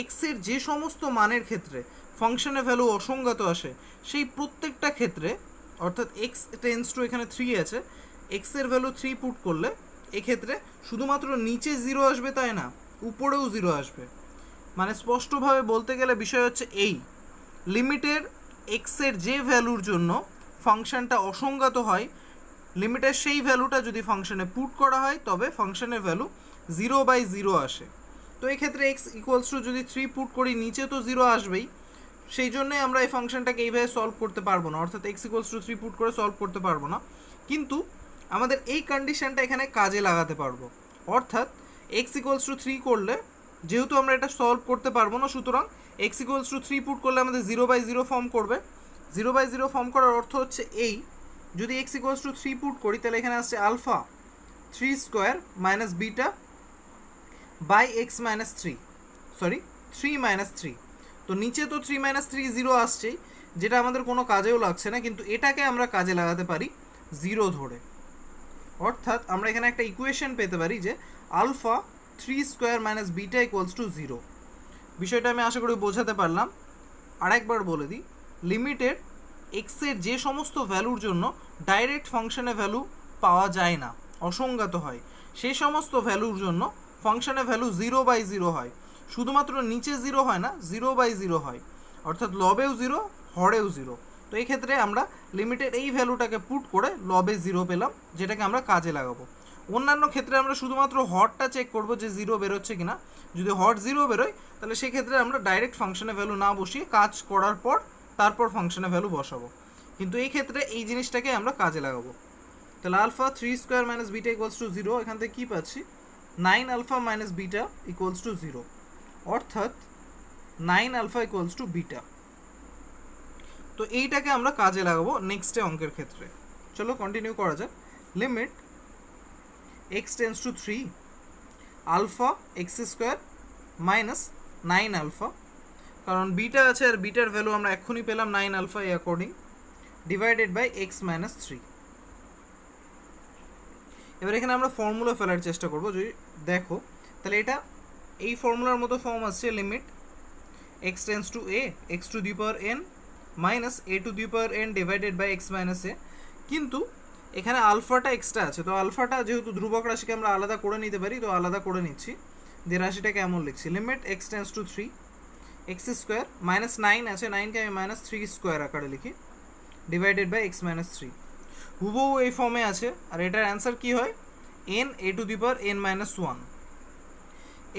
এক্সের যে সমস্ত মানের ক্ষেত্রে ফাংশনের ভ্যালু অসংগত আসে সেই প্রত্যেকটা ক্ষেত্রে, অর্থাৎ এক্স টেন্স টু এখানে 3 আছে, এক্সের ভ্যালু 3 পুট করলে এক্ষেত্রে শুধুমাত্র নিচে 0 আসবে তাই না, উপরেও 0 আসবে। মানে স্পষ্টভাবে বলতে গেলে বিষয় হচ্ছে এই, লিমিটের এক্সের যে ভ্যালুর জন্য ফাংশনটা অসংগত হয়, লিমিটের সেই ভ্যালুটা যদি ফাংশনে পুট করা হয় তবে ফাংশনের ভ্যালু 0/0 আসে। তো এই ক্ষেত্রে এক্স ইকুয়ালস টু যদি 3 পুট করি নিচে তো 0 আসবেই, সেই জন্যে আমরা এই ফাংশনটাকে এইভাবে সলভ করতে পারবো না, অর্থাৎ এক্স ইকুয়ালস টু 3 পুট করে সলভ করতে পারবো না। কিন্তু আমাদের এই কন্ডিশনটা এখানে কাজে লাগাতে পারবো, অর্থাৎ এক্স ইকুয়ালস টু 3 করলে যেহেতু আমরা এটা সলভ করতে পারবো না, সুতরাং এক্স ইকুয়ালস টু 3 পুট করলে আমাদের 0/0 ফর্ম করবে। 0/0 ফর্ম করার অর্থ হচ্ছে এই, যদি এক্স ইকুয়ালস টু 3 পুট করি তাহলে এখানে আসছে alpha 3 square minus beta by x minus 3 minus 3। তো নিচে তো 3 মাইনাস 3 0 আসছেই, যেটা আমাদের কোনো কাজেও লাগছে না, কিন্তু এটাকে আমরা কাজে লাগাতে পারি 0 ধরে। অর্থাৎ আমরা এখানে একটা ইকুয়েশন পেতে পারি যে alpha 3 square minus beta equals to 0। বিষয়টা আমি আশা করি বোঝাতে পারলাম। আরেকবার বলে দিই, লিমিটের এক্সের যে সমস্ত ভ্যালুর জন্য ডাইরেক্ট ফাংশনে ভ্যালু পাওয়া যায় না, অসংগত হয়, সেই সমস্ত ভ্যালুর জন্য ফাংশনে ভ্যালু 0/0 হয়। শুধুমাত্র নিচে 0 হয় না, 0/0 হয়, অর্থাৎ লবেও 0 হরেও 0। তো এই ক্ষেত্রে আমরা লিমিটের এই ভ্যালুটাকে পুট করে লবে 0 পেলাম, যেটাকে আমরা কাজে লাগাবো। অন্যান্য ক্ষেত্রে আমরা শুধুমাত্র হরটা চেক করব যে 0 বেরোচ্ছে কিনা, যদি হর 0 বেরোয় তাহলে সেক্ষেত্রে আমরা ডাইরেক্ট ফাংশনে ভ্যালু না বসিয়ে কাজ করার পর তারপর ফাংশনে ভ্যালু বসাবো, কিন্তু এই ক্ষেত্রে এই জিনিসটাকে আমরা কাজে লাগাবো। তাহলে alpha 3 square minus beta equals to 0, এখান থেকে কী পাচ্ছি 9 alpha minus beta equals to 0, অর্থাৎ 9 আলফা ইকুয়ালস টু বিটা। তো এইটাকে আমরা কাজে লাগাবো নেক্সটে অঙ্কের ক্ষেত্রে। চলো কন্টিনিউ করা যাক। Limit x tends to 3 alpha x square minus 9 alpha, কারণ বিটা আছে আর বিটার ভ্যালু আমরা এক্ষুনি পেলাম 9 আলফা এই according, divided by x minus 3। এবার এখানে আমরা ফর্মুলা ফেলার চেষ্টা করবো। যদি দেখো তাহলে এটা এই ফর্মুলার মতো ফর্ম আসছে, limit x tends to A x to the power n minus A to the power n divided by x minus A. কিন্তু এখানে আলফাটা এক্সট্রা আছে, তো আলফাটা যেহেতু ধ্রুবক রাশিকে আমরা আলাদা করে নিতে পারি, তো আলাদা করে নিচ্ছি। দিয়ে রাশিটাকে এমন লিখছি, limit x tends to 3 x square minus 9 আছে, 9কে আমি মাইনাস 3 স্কোয়ার আকারে লিখি, ডিভাইডেড বাই এক্স মাইনাস 3। হুবহু এই ফর্মে আছে, আর এটার অ্যান্সার কি হয়, N A to the power n minus 1।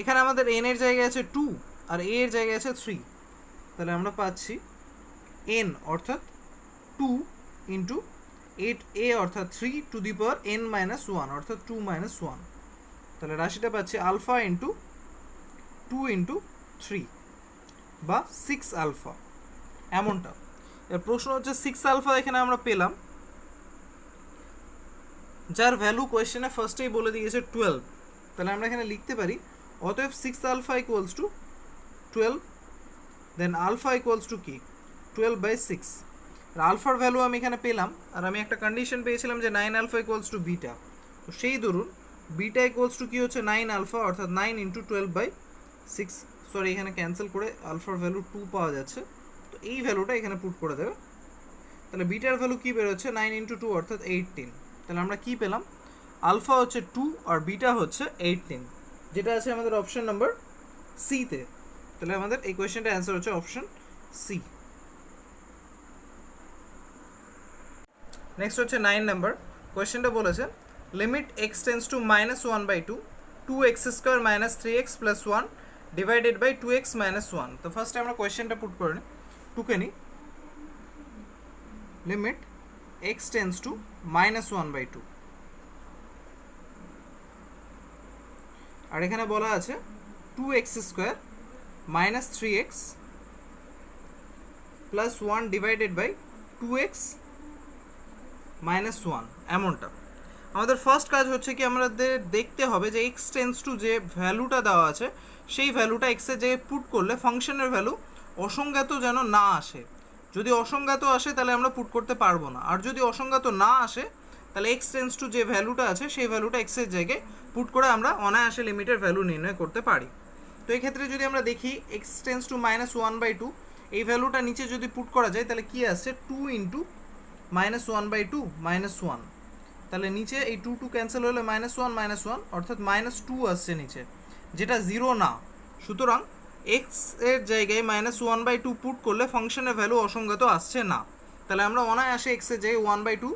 এখানে আমাদের এন এর জায়গায় আছে 2 আর এ এর জায়গায় আছে 3, তাহলে আমরা পাচ্ছি এন অর্থাৎ 2 ইন্টু এ অর্থাৎ 3 to the power n minus 1 অর্থাৎ 2 মাইনাস 1। তাহলে রাশিটা পাচ্ছি আলফা ইন্টু 2 ইন্টু 3 বা 6 আলফা, এমনটা। এর প্রশ্ন হচ্ছে 6 আলফা এখানে আমরা পেলাম, যার ভ্যালু কোয়েশ্চেনে ফার্স্টেই বলে দিয়েছে 12। তাহলে আমরা এখানে লিখতে পারি অতএব 6 alpha equals to 12, then alpha equals to কি 12/6। আলফার ভ্যালু আমি এখানে পেলাম, আর আমি একটা কন্ডিশন পেয়েছিলাম যে 9 আলফা ইকুয়ালস টু বিটা। তো সেই ধরুন বিটা ইকুয়ালস টু কি হচ্ছে 9 আলফা, অর্থাৎ 9 ইন্টু 12/6। সরি, এখানে ক্যান্সেল করে আলফার ভ্যালু 2 পাওয়া যাচ্ছে, তো এই ভ্যালুটা এখানে পুট করে দেবে। তাহলে বিটার ভ্যালু কী বেরোচ্ছে 9 ইন্টু 2 অর্থাৎ 18। তাহলে আমরা কি পেলাম, আলফা হচ্ছে 2 আর বিটা হচ্ছে 18, যেটা আছে আমাদের অপশন নাম্বার সিতে। তাহলে আমাদের এই কোয়েশ্চেনটার অ্যান্সার হচ্ছে অপশন সি। নেক্সট হচ্ছে 9 নাম্বার কোয়েশ্চেনটা বলেছে limit x tends to -1/2 2x square minus 3x plus 1 divided by 2x minus 1। তো ফার্স্টে আমরা কোয়েশ্চেনটা পুট করে নিই, টুকে নিই। লিমিট এক্স টেন্স টু -1/2, আর এখানে বলা আছে 2x square minus 3x plus 1 divided by 2x minus 1, এমনটা। আমাদের ফার্স্ট কাজ হচ্ছে কি আমাদের দেখতে হবে যে এক্স টেন্স টু যে ভ্যালুটা দেওয়া আছে সেই ভ্যালুটা এক্সের জায়গায় পুট করলে ফাংশনের ভ্যালু অসংজ্ঞাত যেন না আসে। যদি অসংজ্ঞাত আসে তাহলে আমরা পুট করতে পারবো না, আর যদি অসংজ্ঞাত না আসে তাহলে এক্স টেন্স টু যে ভ্যালুটা আছে সেই ভ্যালুটা এক্সের জায়গায় পুট করে আমরা অনায়াসে লিমিটের ভ্যালু নির্ণয় করতে পারি। তো এই ক্ষেত্রে যদি আমরা দেখি এক্স টেন্স টু -1/2, এই ভ্যালুটা নিচে যদি পুট করা যায় তাহলে কি আসছে 2 ইন্টু -1/2 -1। তাহলে নিচে এই 2 ক্যান্সেল হলে -1 অর্থাৎ -2 আসছে নিচে, যেটা 0 না। সুতরাং এক্স এর জায়গায় -1/2 পুট করলে ফাংশনের ভ্যালু অসংজ্ঞাত আসছে না। তাহলে আমরা অনায়াসে এক্স এর জায়গায় 1/2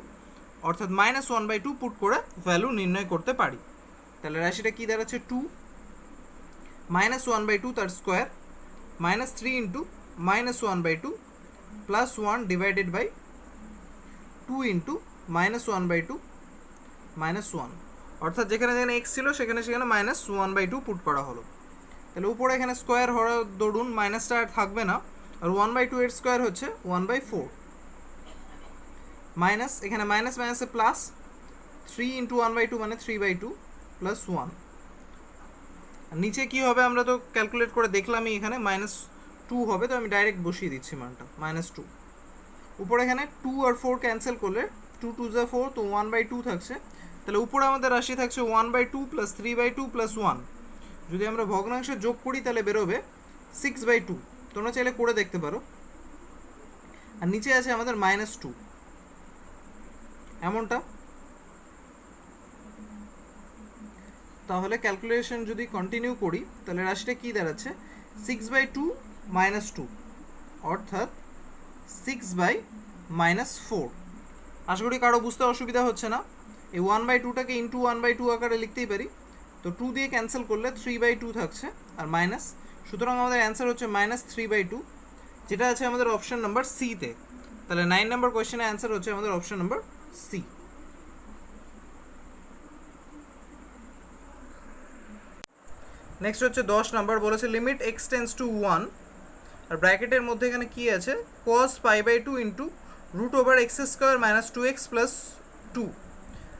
অর্থাৎ -1/2 পুট করে ভ্যালু নির্ণয় করতে পারি। তাহলে রাশিটা কি দাঁড়াচ্ছে 2 -1/2 তার square -3 into -1/2 plus 1 divided by 2 into -1/2 -1, অর্থাৎ যেখানে যেখানে এক্স ছিল সেখানে সেখানে -1/2 পুট করা হলো। তাহলে উপরে এখানে স্কোয়ার হওয়ার দরুন মাইনাসটা আর থাকবে না, আর 1/2 এর স্কোয়ার হচ্ছে 1/4 মাইনাস এখানে মাইনাস মাইনাসে প্লাস 3 ইন্টু 1/2 মানে 3/2 প্লাস 1। নিচে কি হবে আমরা তো ক্যালকুলেট করে দেখলামই, এখানে -2 হবে, তো আমি ডাইরেক্ট বসিয়ে দিচ্ছি মানটা -2। উপরে এখানে 2 আর 4 ক্যান্সেল করলে 2 2 যা 4, তো 1/2 থাকছে। তাহলে উপরে আমাদের রাশি থাকছে 1/2 প্লাস 3/2 প্লাস 1। যদি আমরা ভগ্নাংশে যোগ করি তাহলে বেরোবে 6/2, তোমরা চাইলে করে দেখতে পারো। আর নিচে আছে আমাদের -2, এমনটা। তাহলে ক্যালকুলেশন যদি কন্টিনিউ করি তাহলে রাশিটা কি দাঁড়াচ্ছে 6/2 -2 অর্থাৎ 6/-4। আশা করি কারো বুঝতে অসুবিধা হচ্ছে না। এই 1/2টাকে ইন্টু 1/2 আকারে লিখতেই পারি, তো 2 দিয়ে ক্যান্সেল করলে 3/2 থাকছে আর মাইনাস, সুতরাং আমাদের অ্যান্সার হচ্ছে -3/2, যেটা আছে আমাদের অপশন নাম্বার সিতে। তাহলে 9 নম্বর কোয়েশ্চেনের অ্যান্সার হচ্ছে আমাদের অপশন নাম্বার সি। নেক্সট হচ্ছে 10 নাম্বার, বলেছে লিমিট এক্স টেন্স টু 1, আর ব্র্যাকেটের মধ্যে এখানে কি আছে, cos π/2 into root over x square minus 2x plus 2।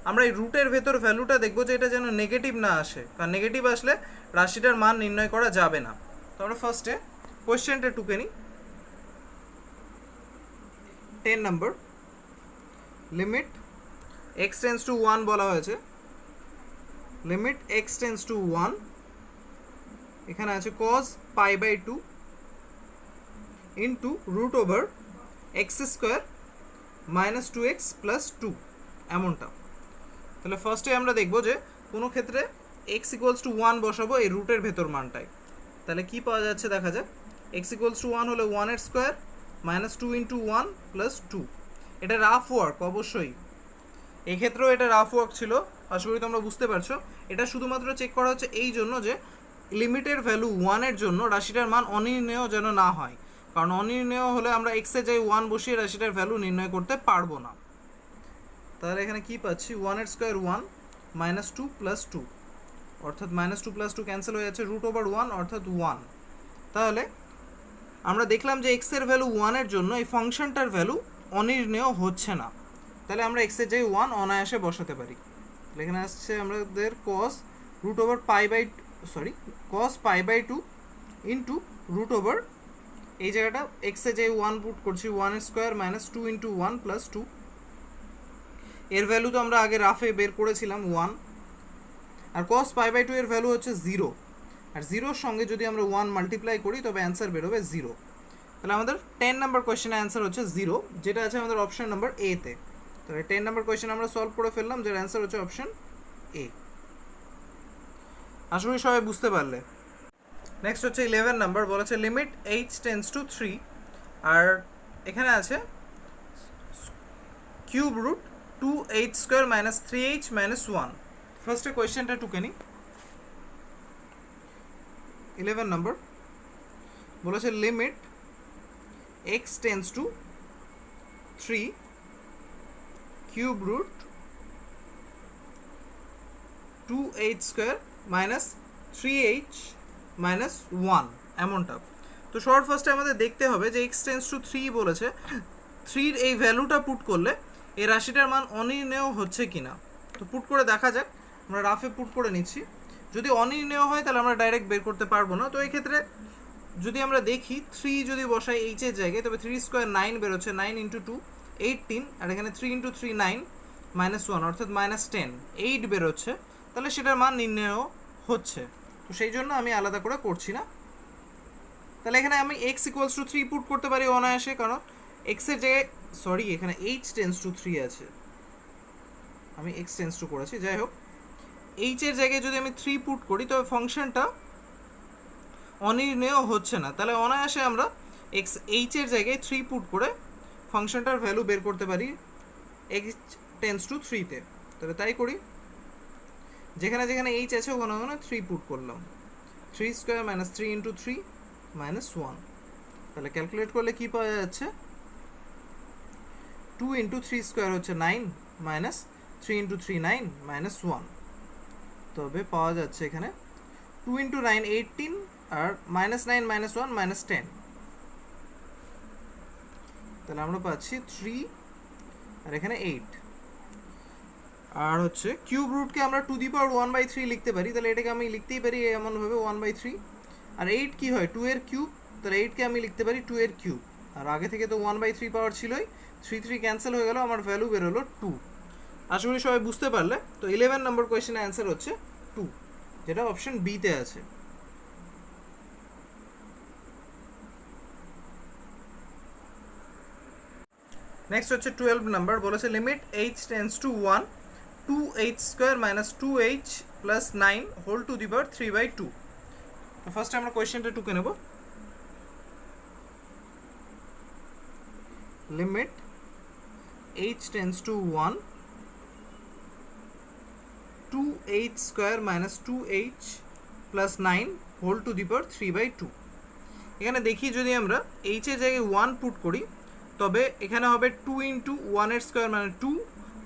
আমরা এই রুটের ভেতর ভ্যালুটা দেখবো যে এটা যেন নেগেটিভ না আসে, কারণ নেগেটিভ আসলে রাশিটার মান নির্ণয় করা যাবে না। তো আমরা ফার্স্টে কোয়েশ্চেনটা টুকে নিই। 10 number, limit x tends to 1 বলা হয়েছে, লিমিট এক্স টেন্স টু 1, এখানে আছে cos π/2 into root over x square minus 2x plus 2 এমনটা। তাহলে ফার্স্টে আমরা দেখবো যে কোনো ক্ষেত্রে এক্স ইকুয়ালস টু 1 বসাবো এই রুটের ভেতর মানটায়। তাহলে কি পাওয়া যাচ্ছে দেখা যাক, এক্স ইকুয়ালস টু 1 হলে 1 স্কোয়ার মাইনাস 2 ইন্টু 1 প্লাস 2। এটা রাফ ওয়ার্ক অবশ্যই, এই ক্ষেত্রেও এটা রাফ ওয়ার্ক ছিল, আশা করি তোমরা বুঝতে পারছো। এটা শুধুমাত্র চেক করা হচ্ছে এই জন্য যে লিমিটের ভ্যালু 1-এর জন্য রাশিটার মান অনির্ণেয় যেন না হয়, কারণ অনির্ণেয় হলে আমরা এক্সে যাই 1 বসিয়ে রাশিটার ভ্যালু নির্ণয় করতে পারবো না। তাহলে এখানে কি পাচ্ছি, 1 স্কোয়ার 1 মাইনাস 2 প্লাস 2, অর্থাৎ মাইনাস 2 প্লাস 2 ক্যান্সেল হয়ে যাচ্ছে, রুট ওভার 1 অর্থাৎ 1। তাহলে আমরা দেখলাম যে এক্সের ভ্যালু 1-এর জন্য এই ফাংশনটার ভ্যালু অনির্ণেয় হচ্ছে না, তাহলে আমরা এক্সের যাই 1 অনায়াসে বসাতে পারি। তাহলে এখানে আসছে আমাদের cos root over cos π/2 into root over, এই জায়গাটা এক্সে যে 1 পুট করছি 1 স্কোয়ার মাইনাস 2 ইন্টু 1 প্লাস 2। এর ভ্যালু তো আমরা আগে রাফে বের করেছিলাম 1, আর cos π/2 এর ভ্যালু হচ্ছে 0, আর 0-র সঙ্গে যদি আমরা 1 মাল্টিপ্লাই করি তবে অ্যান্সার বেরোবে 0। তাহলে আমাদের 10 নাম্বার কোয়েশ্চেনের অ্যান্সার হচ্ছে 0, যেটা আছে আমাদের অপশন নাম্বার এ তে। তাহলে 10 নাম্বার কোয়েশ্চেন আমরা সলভ করে ফেললাম, যার অ্যান্সার হচ্ছে অপশন এ। আশা করি সবাই বুঝতে পারলে। নেক্সট হচ্ছে 11 নাম্বার, বলেছে লিমিট h টেন্স টু 3, আর এখানে আছে cube root 2h square minus 3h minus 1। ফার্স্টে কোয়েশ্চেনটা টুকে নিই। 11 নাম্বার, বলেছে limit x tends to 3 cube root 2h square minus 3h minus 1 এমনটা। তো শর্ট ফার্স্টে আমাদের দেখতে হবে যে এক্স টেন্স টু 3 বলেছে, 3-র এই ভ্যালুটা পুট করলে এই রাশিটার মান অনির্ণেয় হচ্ছে কিনা। তো পুট করে দেখা যাক, আমরা রাফে পুট করে নিচ্ছি। যদি অনির্ণেয় হয় তাহলে আমরা ডাইরেক্ট বের করতে পারবো না। তো এই ক্ষেত্রে যদি আমরা দেখি 3 যদি বসাই এইচের জায়গায়, তবে 3 স্কোয়ার 9 বেরোচ্ছে, 9 ইন্টু 2 18, আর এখানে 3 ইন্টু 3 9 মাইনাস 1 অর্থাৎ মাইনাস 10, 8 বেরোচ্ছে, তাহলে সেটার মান নির্ণেয় হচ্ছে। তো সেই জন্য আমি আলাদা করে করছি না। তাহলে এখানে আমি x ইকুয়ালস টু 3 পুট করতে পারি অনায়াসে, কারণ এক্সের যে এখানে h টেন্স টু 3 আছে, আমি x টেন্স টু করেছি, যাই হোক h এর জায়গায় যদি আমি 3 পুট করি তবে ফাংশনটা অনির্ণেয় হচ্ছে না। তাহলে অনায়াসে আমরা h এর জায়গায় 3 পুট করে ফাংশনটার ভ্যালু বের করতে পারি x টেন্স টু 3-তে। তাহলে তাই করি, যেখানে যেখানে h আছে ওখানে ওখানে 3 পুট করলাম, 3 স্কোয়ার মাইনাস 3 ইন্টু 3 মাইনাস 1। তাহলে ক্যালকুলেট করলে কি পাওয়া যাচ্ছে, 2 ইন্টু 3 স্কোয়ার হচ্ছে 9 মাইনাস 3 ইন্টু 3 9 মাইনাস 1। তবে পাওয়া যাচ্ছে এখানে 2 ইন্টু 9 18, আর মাইনাস 9 মাইনাস 1 মাইনাস 10। তাহলে আমরা পাচ্ছি 3 আর এখানে 8, আর হচ্ছে কিউব রুটকে আমরা টু দি পাওয়ার 1/3 লিখতে পারি। তাহলে এটাকে আমি লিখতেই পারি এমনভাবে 1/3, আর 8 কি হয় 2 এর কিউব, তাহলে 8কে আমি লিখতে পারি 2 এর কিউব, আর আগে থেকে তো 1/3 পাওয়ার ছিলই, 3 ক্যান্সেল হয়ে গেল, আমার ভ্যালু বেরোলো 2। আশা করি সবাই বুঝতে পারলে। তো 11 নম্বর কোয়েশ্চেনের অ্যান্সার হচ্ছে 2, যেটা অপশন বিতে আছে। নেক্সট হচ্ছে 12 নাম্বার, বলেছে limit h tends to 1 2h square minus 2h plus 9 whole to the power 3/2। তো ফার্স্ট আমরা কোয়েশ্চেনটা টুকে নেব। Limit h tends to 1 2h square minus 2h plus 9 whole to the power 3/2। এখানে দেখি যদি আমরা h এর জায়গায় 1 পুট করি তবে এখানে হবে 2 ইন্টু 1 এর স্কোয়ার মানে 2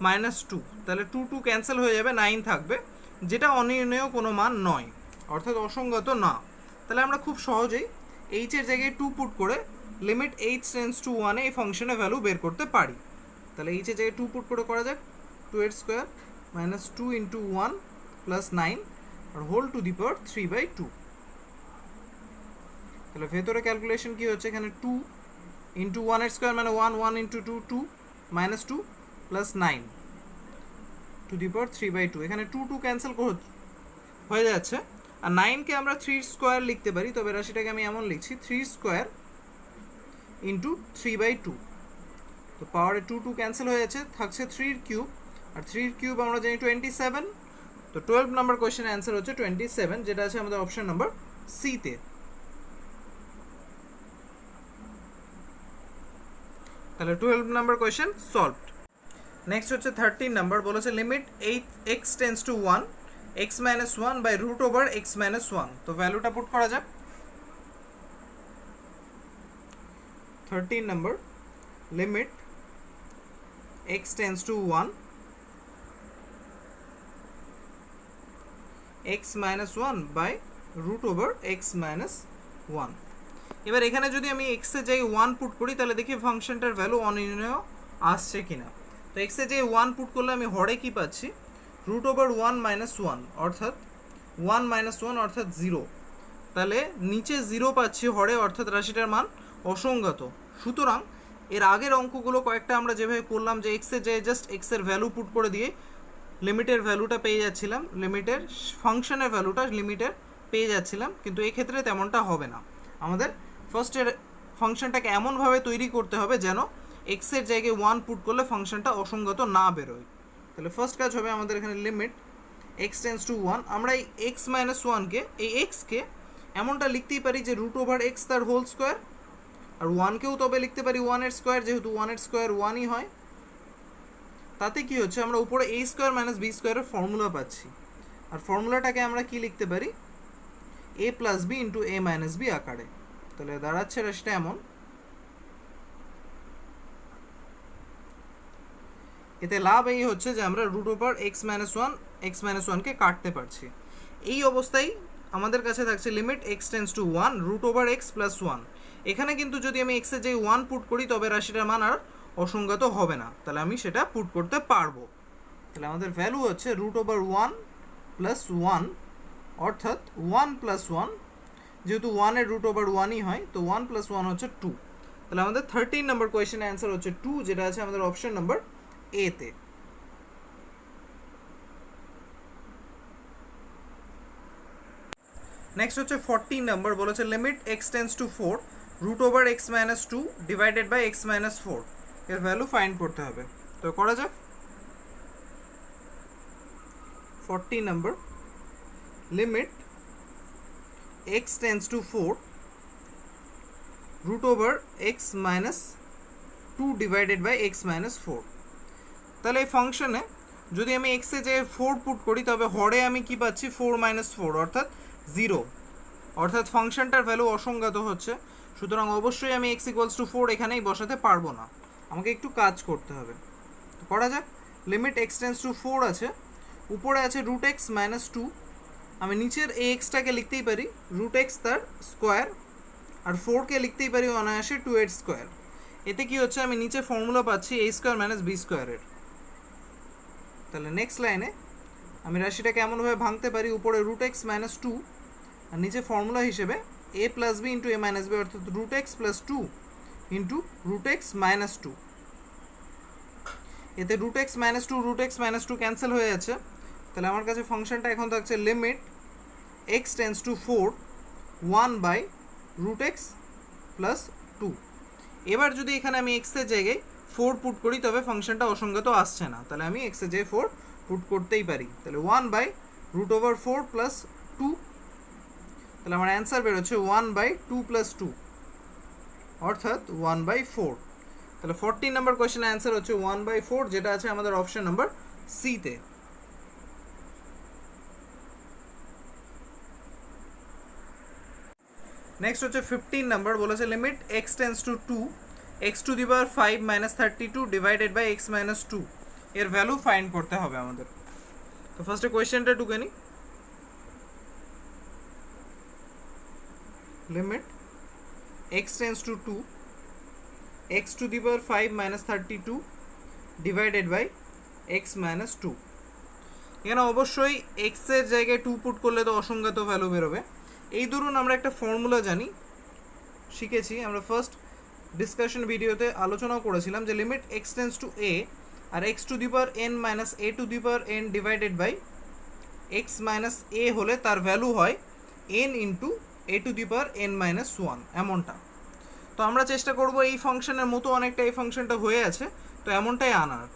মাইনাস 2, তাহলে 2 2 ক্যান্সেল হয়ে যাবে, 9 থাকবে, যেটা অনির্ণেয় কোনো মান নয়, অর্থাৎ অসঙ্গত না। তাহলে আমরা খুব সহজেই এইচ এর জায়গায় 2 পুট করে লিমিট এইচ টেন্স টু 1 এই ফাংশনের ভ্যালু বের করতে পারি। তাহলে এইচ এর জায়গায় 2 পুট করে করা যাক, 2 স্কোয়ার মাইনাস 2 ইন্টু 1 প্লাস 9 আর হোল টু দি পাওয়ার 3/2। তাহলে ভেতরে ক্যালকুলেশন কি হচ্ছে, এখানে 2 ইন্টু 1 এর স্কোয়ার মানে 1, 1 into 2 2 minus 2 plus 9 to the power 3/2। এখানে 2 2 ক্যান্সেল হয়ে যাচ্ছে, আর 9কে আমরা 3 স্কোয়ার লিখতে পারি, তবে রাশিটাকে আমি এমন লিখছি 3 স্কোয়ার ইন্টু 3/2। তো পাওয়ারে 2 2 ক্যান্সেল হয়ে যাচ্ছে, থাকছে 3 কিউব, আর 3 কিউব আমরা জানি 27। তো 12 নম্বর কোয়েশ্চেনের অ্যান্সার হচ্ছে 27, যেটা আছে আমাদের অপশন নাম্বার সিতে। তাহলে 12 নম্বর কোয়েশ্চেন সলভড। নেক্সট হচ্ছে 13 নাম্বার, বলেছে limit x tends to 1 x minus 1 by root over x minus 1। তো ভ্যালুটা পুট করা যাক। 13 number, limit x tends to 1 x minus 1 by root over x minus 1। এবার এখানে যদি আমি x এর জায়গায় 1 পুট করি তাহলে দেখি ফাংশনটার ভ্যালু অনির্ণয় আসছে কিনা। তো x এর জায়গায় 1 পুট করলে আমি হরে কি পাচ্ছি, রুট ওভার 1 মাইনাস 1 অর্থাৎ 1 মাইনাস 1 অর্থাৎ 0। তাহলে নিচে 0 পাচ্ছি হরে, অর্থাৎ রাশিটার মান অসঙ্গত। সুতরাং এর আগের অঙ্কগুলো কয়েকটা আমরা যেভাবে করলাম যে x এর জায়গায় জাস্ট x এর ভ্যালু পুট করে দিয়ে লিমিটের ভ্যালুটা পেয়ে যাচ্ছিলাম, লিমিটের ফাংশনের ভ্যালুটা লিমিটের পেয়ে যাচ্ছিলাম, কিন্তু এই ক্ষেত্রে তেমনটা হবে না। আমাদের ফার্স্টের ফাংশনটাকে এমনভাবে তৈরি করতে হবে যেন x এর জায়গায় 1 পুট করলে ফাংশনটা অসঙ্গত না বেরোয়। তাহলে ফার্স্ট কাজ হবে আমাদের এখানে লিমিট x টেন্স টু 1, আমরা এই x মাইনাস 1কে এই x-কে এমনটা লিখতেই পারি যে রুট ওভার x তার হোল স্কোয়ার, আর 1কেও তবে লিখতে পারি 1 এর স্কোয়ার, যেহেতু 1 এর স্কোয়ার 1ই হয়। তাতে কি হচ্ছে, আমরা উপরে a স্কোয়ার মাইনাস b স্কোয়ারের ফর্মুলা পাচ্ছি, আর ফর্মুলাটাকে আমরা কি লিখতে পারি, a plus B into a minus b আকারে। তাহলে দাঁড়াচ্ছে রাশিটা এমন, এতে লাভ এই হচ্ছে যে আমরা রুট ওভার x মাইনাস 1কে কাটতে পারছি। এই অবস্থায় আমাদের কাছে থাকছে limit x tends to 1 root over x plus 1। এখানে কিন্তু যদি আমি x এর জায়গায় 1 পুট করি তবে রাশিটার মান আর অসঙ্গত হবে না, তাহলে আমি সেটা পুট করতে পারবো। তাহলে আমাদের ভ্যালু হচ্ছে রুট ওভার 1 প্লাস 1 অর্থাৎ 1 প্লাস 1, যেহেতু 1 এর রুট ওভার 1ই হয়, তো 1 প্লাস 1 হচ্ছে 2। তাহলে আমাদের 13 নম্বর কোয়েশ্চেনের অ্যান্সার হচ্ছে 2, যেটা আছে আমাদের অপশন নাম্বার এতে। নেক্সট হচ্ছে 14 নাম্বার, বলেছে limit x tends to 4 root over x minus 2 divided by x minus 4 এর ভ্যালু ফাইন্ড করতে হবে। তো করা যাক। 14 number, limit x tends to 4 root over x minus 2 divided by x minus 4। তাহলে এই ফাংশনে যদি আমি x এ যে 4 পুট করি তবে হরে আমি কি পাচ্ছি 4 মাইনাস 4 অর্থাৎ 0, অর্থাৎ ফাংশনটার ভ্যালু অসঙ্গত হচ্ছে। সুতরাং অবশ্যই আমি x ইকুয়ালস টু 4 এখানেই বসাতে পারবো না, আমাকে একটু কাজ করতে হবে। তো করা যাক। লিমিট x টেন্স টু 4 আছে, উপরে আছে রুট x মাইনাস 2, আমি নিচের এই এক্সটাকে লিখতেই পারি রুট x তার স্কোয়ার, আর 4কে লিখতেই পারি অনায়াসে 2 এর স্কোয়ার। এতে কি হচ্ছে, আমি নিচে ফর্মুলা পাচ্ছি a স্কোয়ার মাইনাস বি স্কোয়ারের। তাহলে নেক্সট লাইনে আমি রাশিটাকে এমনভাবে ভাঙতে পারি, উপরে রুট x মাইনাস 2 আর নিচে ফর্মুলা হিসেবে a plus B into a minus B, অর্থাৎ root x plus 2 into root x minus 2। এতে রুট x মাইনাস 2 ক্যান্সেল হয়ে যাচ্ছে। তাহলে আমার কাছে ফাংশনটা এখন থাকছে limit x tends to 4 1 by root x plus 2। এবার যদি এখানে আমি x এর জায়গায় 4 পুট করি তবে ফাংশনটা অসঙ্গত আসছে না, তাহলে আমি x এর জায়গায় 4 পুট করতেই পারি। তাহলে 1 বাই রুট ওভার 4 প্লাস 2, তাহলে আমার অ্যান্সার বেরোচ্ছে 1 বাই 2 প্লাস 2 অর্থাৎ 1 বাই 4। তাহলে 14 নম্বর কোয়েশ্চেনের অ্যান্সার হচ্ছে 1 বাই 4, যেটা আছে আমাদের অপশন নাম্বার সিতে। নেক্সট হচ্ছে 15 নাম্বার, বলেছে limit x tends to 2 x to the power 5 minus 32 divided by x minus 2 এর ভ্যালু ফাইন্ড করতে হবে আমাদের। তো ফার্স্টে কোয়েশ্চেনটা টুকে নিই। Limit x tends to 2 x to the power 5 minus 32 divided by x minus 2। এখানে অবশ্যই এক্স এর জায়গায় 2 পুট করলে তো অসংজ্ঞাত ভ্যালু বেরোবে। এই ধরুন আমরা একটা ফর্মুলা জানি, শিখেছি আমরা ফার্স্ট ডিসকাশন ভিডিওতে আলোচনাও করেছিলাম যে limit x tends to A আর x to the power n minus A to the power n divided by x minus A হলে তার ভ্যালু হয় n into A to the power n minus 1 এমনটা। তো আমরা চেষ্টা করব এই ফাংশনের মতো অনেকটা এই ফাংশনটা হয়ে আছে তো এমনটাই আনার।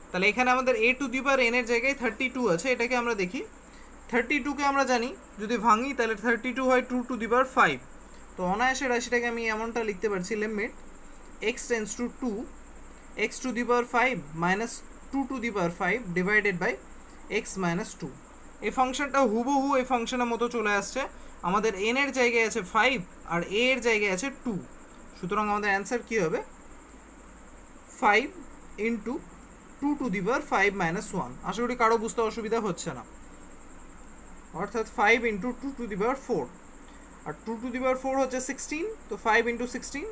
তাহলে এখানে আমাদের এ টু দি পাওয়ার এন এর জায়গায় 32 আছে, এটাকে আমরা দেখি 32কে আমরা জানি যদি ভাঙি তাহলে 32 হয় 2 টু দি পাওয়ার 5। তো অনায়াসে রাশিটাকে আমি এমনটা লিখতে পারছি limit x tends to 2 x to the power 5 minus 2 to the power 5 divided by x minus 2। এই ফাংশনটা হুবহু এই ফাংশনের মতো চলে আসছে। আমাদের এন এর জায়গায় আছে 5 আর এ এর জায়গায় আছে 2, সুতরাং আমাদের অ্যান্সার কী হবে 5 into 2 to the power 5 minus 1। আশা করি কারো বুঝতে অসুবিধা হচ্ছে না, অর্থাৎ 5 ইন্টু 2 টু দি পাওয়ার 4 আর 2 টু দি পাওয়ার 4 হচ্ছে 16, তো 5 ইন্টু 16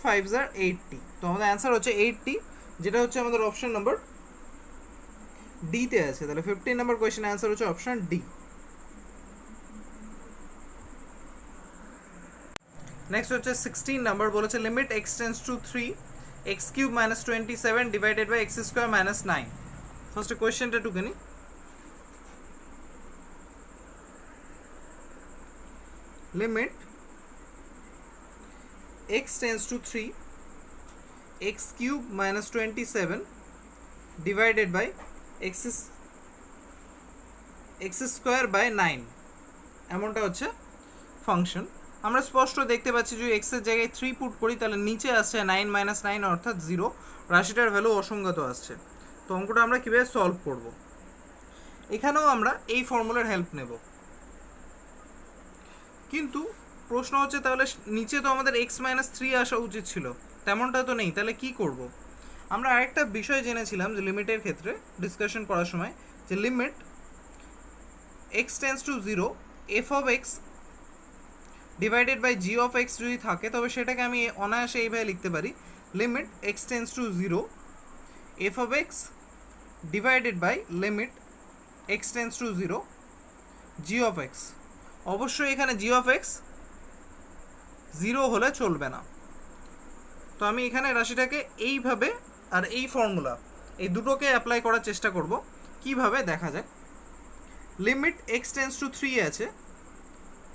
5s are 80। তো আমাদের অ্যান্সার হচ্ছে 80, যেটা হচ্ছে আমাদের অপশন নাম্বার ডিতে আছে। তাহলে 15 নম্বর কোয়েশ্চেন অ্যান্সার হচ্ছে অপশন ডি। নেক্সট হচ্ছে 16 নাম্বার, বলেছে limit x tends to 3 x cube minus 27 divided by x square minus 9। First কোয়েশ্চেনটা টুকে নি। লিমিট x tends to 3 x cube minus 27 divided by x square by 9 এমনটা হচ্ছে ফাংশন। আমরা স্পষ্ট দেখতে পাচ্ছি যে x এর জায়গায় 3 পুট করি তাহলে নিচে আসছে 9 মাইনাস 9 অর্থাৎ 0, রাশিটার ভ্যালু অসংজ্ঞাত আসছে। তো অঙ্কটা আমরা কীভাবে সলভ করব, এখানেও আমরা এই ফর্মুলার হেল্প নেব, কিন্তু প্রশ্ন হচ্ছে তাহলে নিচে তো আমাদের এক্স মাইনাস 3 আসা উচিত ছিল, তেমনটা তো নেই, তাহলে কি করব। আমরা আরেকটা বিষয় জেনেছিলাম যে লিমিটের ক্ষেত্রে ডিসকাশন করার সময় যে limit x tends to 0 F of x divided by g of x যদি থাকে তবে সেটাকে আমি অনায়াসে এইভাবে লিখতে পারি limit x tends to 0 F of x divided by limit x tends to 0 g of x. অবশ্যই এখানে জি অফ এক্স 0 হলে চলবে না। তো আমি এখানে রাশিটাকে এইভাবে আর এই ফর্মুলা এই দুটোকে অ্যাপ্লাই করার চেষ্টা করব। কিভাবে দেখা যায়, লিমিট এক্স টেন্স টু 3 আছে,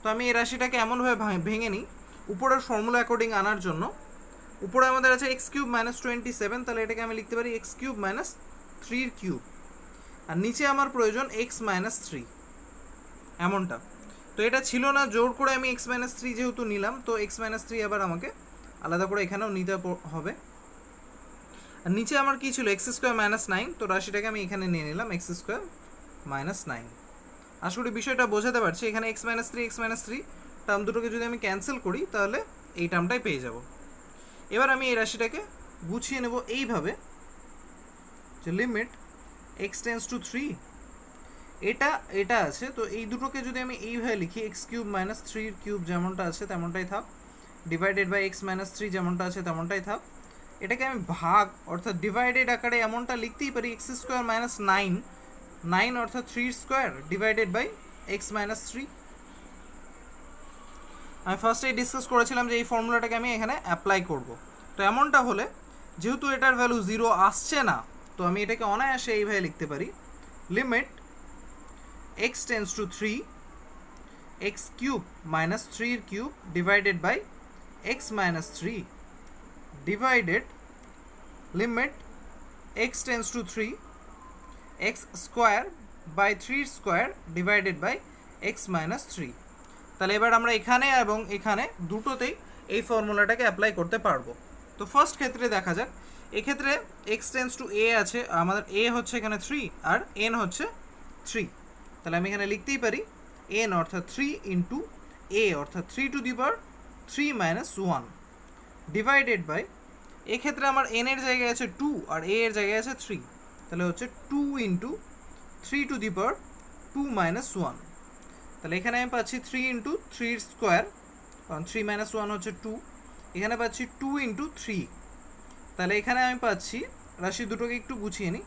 তো আমি এই রাশিটাকে এমনভাবে ভেঙে নিই উপরের ফর্মুলা অ্যাকর্ডিং আনার জন্য। উপরে আমাদের আছে এক্স কিউব মাইনাস 27, তাহলে এটাকে আমি লিখতে পারি এক্স কিউব মাইনাস 3 কিউব, আর নিচে আমার প্রয়োজন এক্স মাইনাস 3 এমনটা। তো এটা ছিল না, জোর করে আমি এক্স মাইনাস 3 যেহেতু নিলাম তো এক্স মাইনাস 3 আবার আমাকে আলাদা করে এখানেও নিতে হবে। আর নিচে আমার কি ছিল এক্স স্কোয়ার মাইনাস 9, তো রাশিটাকে আমি এখানে নিয়ে নিলাম এক্স স্কোয়ার মাইনাস 9। আশা করি বিষয়টা বোঝাতে পারছি। এখানে এক্স মাইনাস 3 টার্ম দুটোকে যদি আমি ক্যান্সেল করি তাহলে এই টার্মটাই পেয়ে যাব। এবার আমি এই রাশিটাকে গুছিয়ে নেব এইভাবে যে লিমিট এক্স টেন্স টু 3 এটা আছে, তো এই দুটোকে যদি আমি এইভাবে লিখি এক্স কিউব মাইনাস 3 কিউব যেমনটা আছে তেমনটাই থাক, ডিভাইডেড বাই এক্স মাইনাস 3 যেমনটা আছে তেমনটাই থাক। এটাকে আমি ভাগ অর্থাৎ ডিভাইডেড আকারে এমনটা লিখতেই পারি এক্স স্কোয়ার মাইনাস 9 অর্থাৎ 3 square divided by x minus 3। আমি ফার্স্টেই ডিসকাস করেছিলাম যে এই ফর্মুলাটাকে আমি এখানে অ্যাপ্লাই করব। তো এমনটা হলে যেহেতু এটার ভ্যালু 0 আসছে না, তো আমি এটাকে অনায়াসে এইভাবে লিখতে পারি limit x tends to 3 x cube minus 3 cube divided by x minus 3 divided limit x tends to 3 x square by 3 square divided by x minus 3। তাহলে এবার আমরা এখানে এবং এখানে দুটোতেই এই ফর্মুলাটাকে অ্যাপ্লাই করতে পারবো। তো ফার্স্ট ক্ষেত্রে দেখা যাক, এক্ষেত্রে x tends to a আছে, আমাদের a হচ্ছে এখানে 3 আর n হচ্ছে 3, তাহলে আমি এখানে লিখতেই পারি n অর্থাৎ 3 ইন্টু a অর্থাৎ 3 to the power 3 minus 1 divided by, এক্ষেত্রে আমার n এর জায়গায় আছে 2 আর a এর জায়গায় আছে 3, তাহলে হচ্ছে 2 into 3 to the power 2 minus 1। তাহলে এখানে আমি পাচ্ছি 3 ইন্টু 3 স্কোয়ার, কারণ 3 মাইনাস 1 হচ্ছে 2, এখানে পাচ্ছি 2 ইন্টু 3। তাহলে এখানে আমি পাচ্ছি, রাশি দুটোকে একটু গুছিয়ে নিই,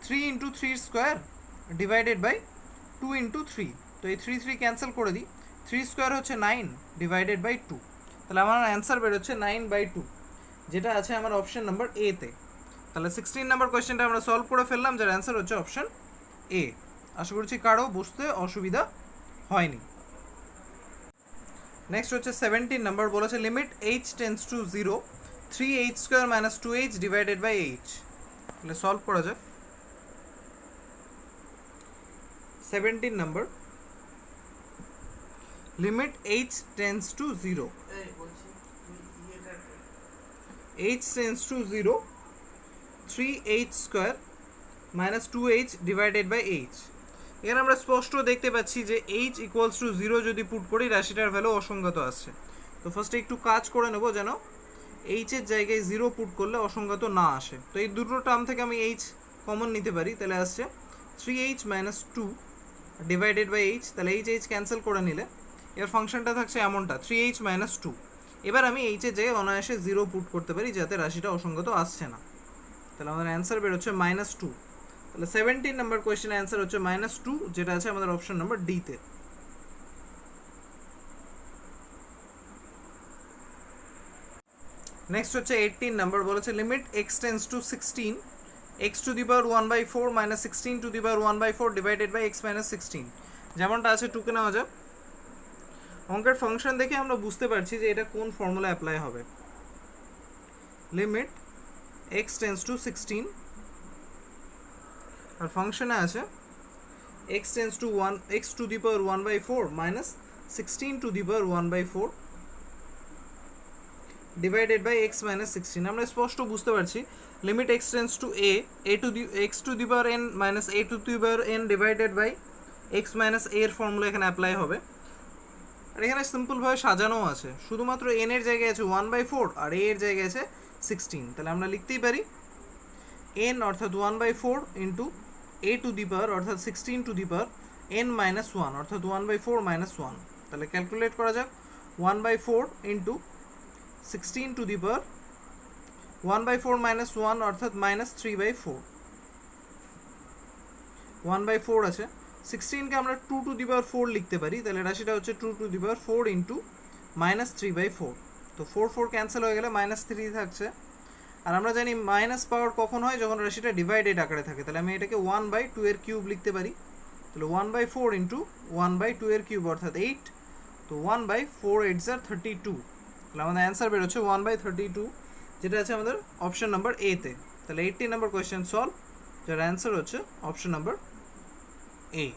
3 into 3 square divided by 2 into 3। তো এই 3 3 ক্যান্সেল করে দিই, 3 স্কোয়ার হচ্ছে 9 ডিভাইডেড বাই 2। তাহলে আমার অ্যান্সার বেরোচ্ছে 9/2, যেটা আছে আমার অপশন নাম্বার এতে। তাহলে 16 নাম্বার কোয়েশ্চেনটা আমরা সলভ করে ফেললাম, যার অ্যান্সার হচ্ছে অপশন এ। আশা করছি কারো বুঝতে অসুবিধা হয়নি। নেক্সট হচ্ছে 17 নাম্বার, বলেছে limit h tends to 0 3h square minus 2h divided by h। তাহলে সলভ করা যাক। 17 number, limit h tends to 0, h tends to 0 3h square minus 2h divided by h। এখানে আমরা স্পষ্ট দেখতে পাচ্ছি যে h ইকুয়ালস টু 0 যদি পুট করি রাশিটার ভ্যালু অসংগত আসছে। তো ফার্স্টে একটু কাজ করে নেব যেন h এর জায়গায় 0 পুট করলে অসংগত না আসে। তো এই দুটো টার্ম থেকে আমি h কমন নিতে পারি, তাহলে আসছে 3h minus 2 divided by h। তাহলে h ক্যান্সেল করে নিলে এর ফাংশনটা থাকছে এমনটা 3h মাইনাস 2। এবার আমি h এর জায়গায় অনায়াসে 0 পুট করতে পারি যাতে রাশিটা অসংগত আসছে না। তাহলে আমাদের অ্যান্সার বেরোচ্ছে -2। তাহলে 17 নাম্বার কোয়েশ্চেনের অ্যান্সার হচ্ছে -2, যেটা আছে আমাদের অপশন নাম্বার ডিতে। নেক্সট হচ্ছে 18 নাম্বার, বলেছে limit x tends to 16 x to the power 1/4 minus 16 to the power 1/4 divided by x minus 16। যেমনটা আছে টুকে নেওয়া যাক। অঙ্কের ফাংশন দেখে আমরা বুঝতে পারছি যে এটা কোন ফর্মুলা অ্যাপ্লাই হবে। লিমিট x টেন্স টু 16, আর ফাংশনে আছে x tends to 1 x to the power 1/4 minus 16 to the power 1/4 divided by x minus 16। আমরা স্পষ্ট বুঝতে পারছি limit x tends to a to the x to the power n minus a to the power n divided by x minus a এর formula এখানে apply হবে। আর এখানে সিম্পলভাবে সাজানো আছে, শুধুমাত্র n এর জায়গায় আছে 1/4 আর a এর জায়গায় আছে 16। তাহলে আমরা লিখতেই পারি n অর্থাৎ 1/4 ইন্টু a টু দি পাওয়ার অর্থাৎ 16 to the power n minus 1 অর্থাৎ 1/4 মাইনাস 1। তাহলে ক্যালকুলেট করা যাক, 1/4 into 16 to the power 1/4 minus 1 অর্থাৎ মাইনাস 3/4, 1/4 আছে। 16কে আমরা 2 টু দি পাওয়ার 4 লিখতে পারি, তাহলে রাশিটা হচ্ছে 2 to the power 4 into minus 3/4। তো 4 4 ক্যান্সেল হয়ে গেলে মাইনাস 3 থাকছে। আর আমরা জানি মাইনাস পাওয়ার কখন হয়, যখন রাশিটা ডিভাইডেড আকারে থাকে। তাহলে আমি এটাকে 1/2 এর কিউব লিখতে পারি। তাহলে 1/4 ইন্টু 1/2 এর কিউব অর্থাৎ 8। তো 1/4 8 আর 32। তাহলে আমাদের অ্যান্সার বেরোচ্ছে 1/32, যেটা আছে আমাদের অপশন নাম্বার এতে। তাহলে 18 নাম্বার কোয়েশ্চেন সলভ, যার অ্যান্সার হচ্ছে অপশন নাম্বার এ।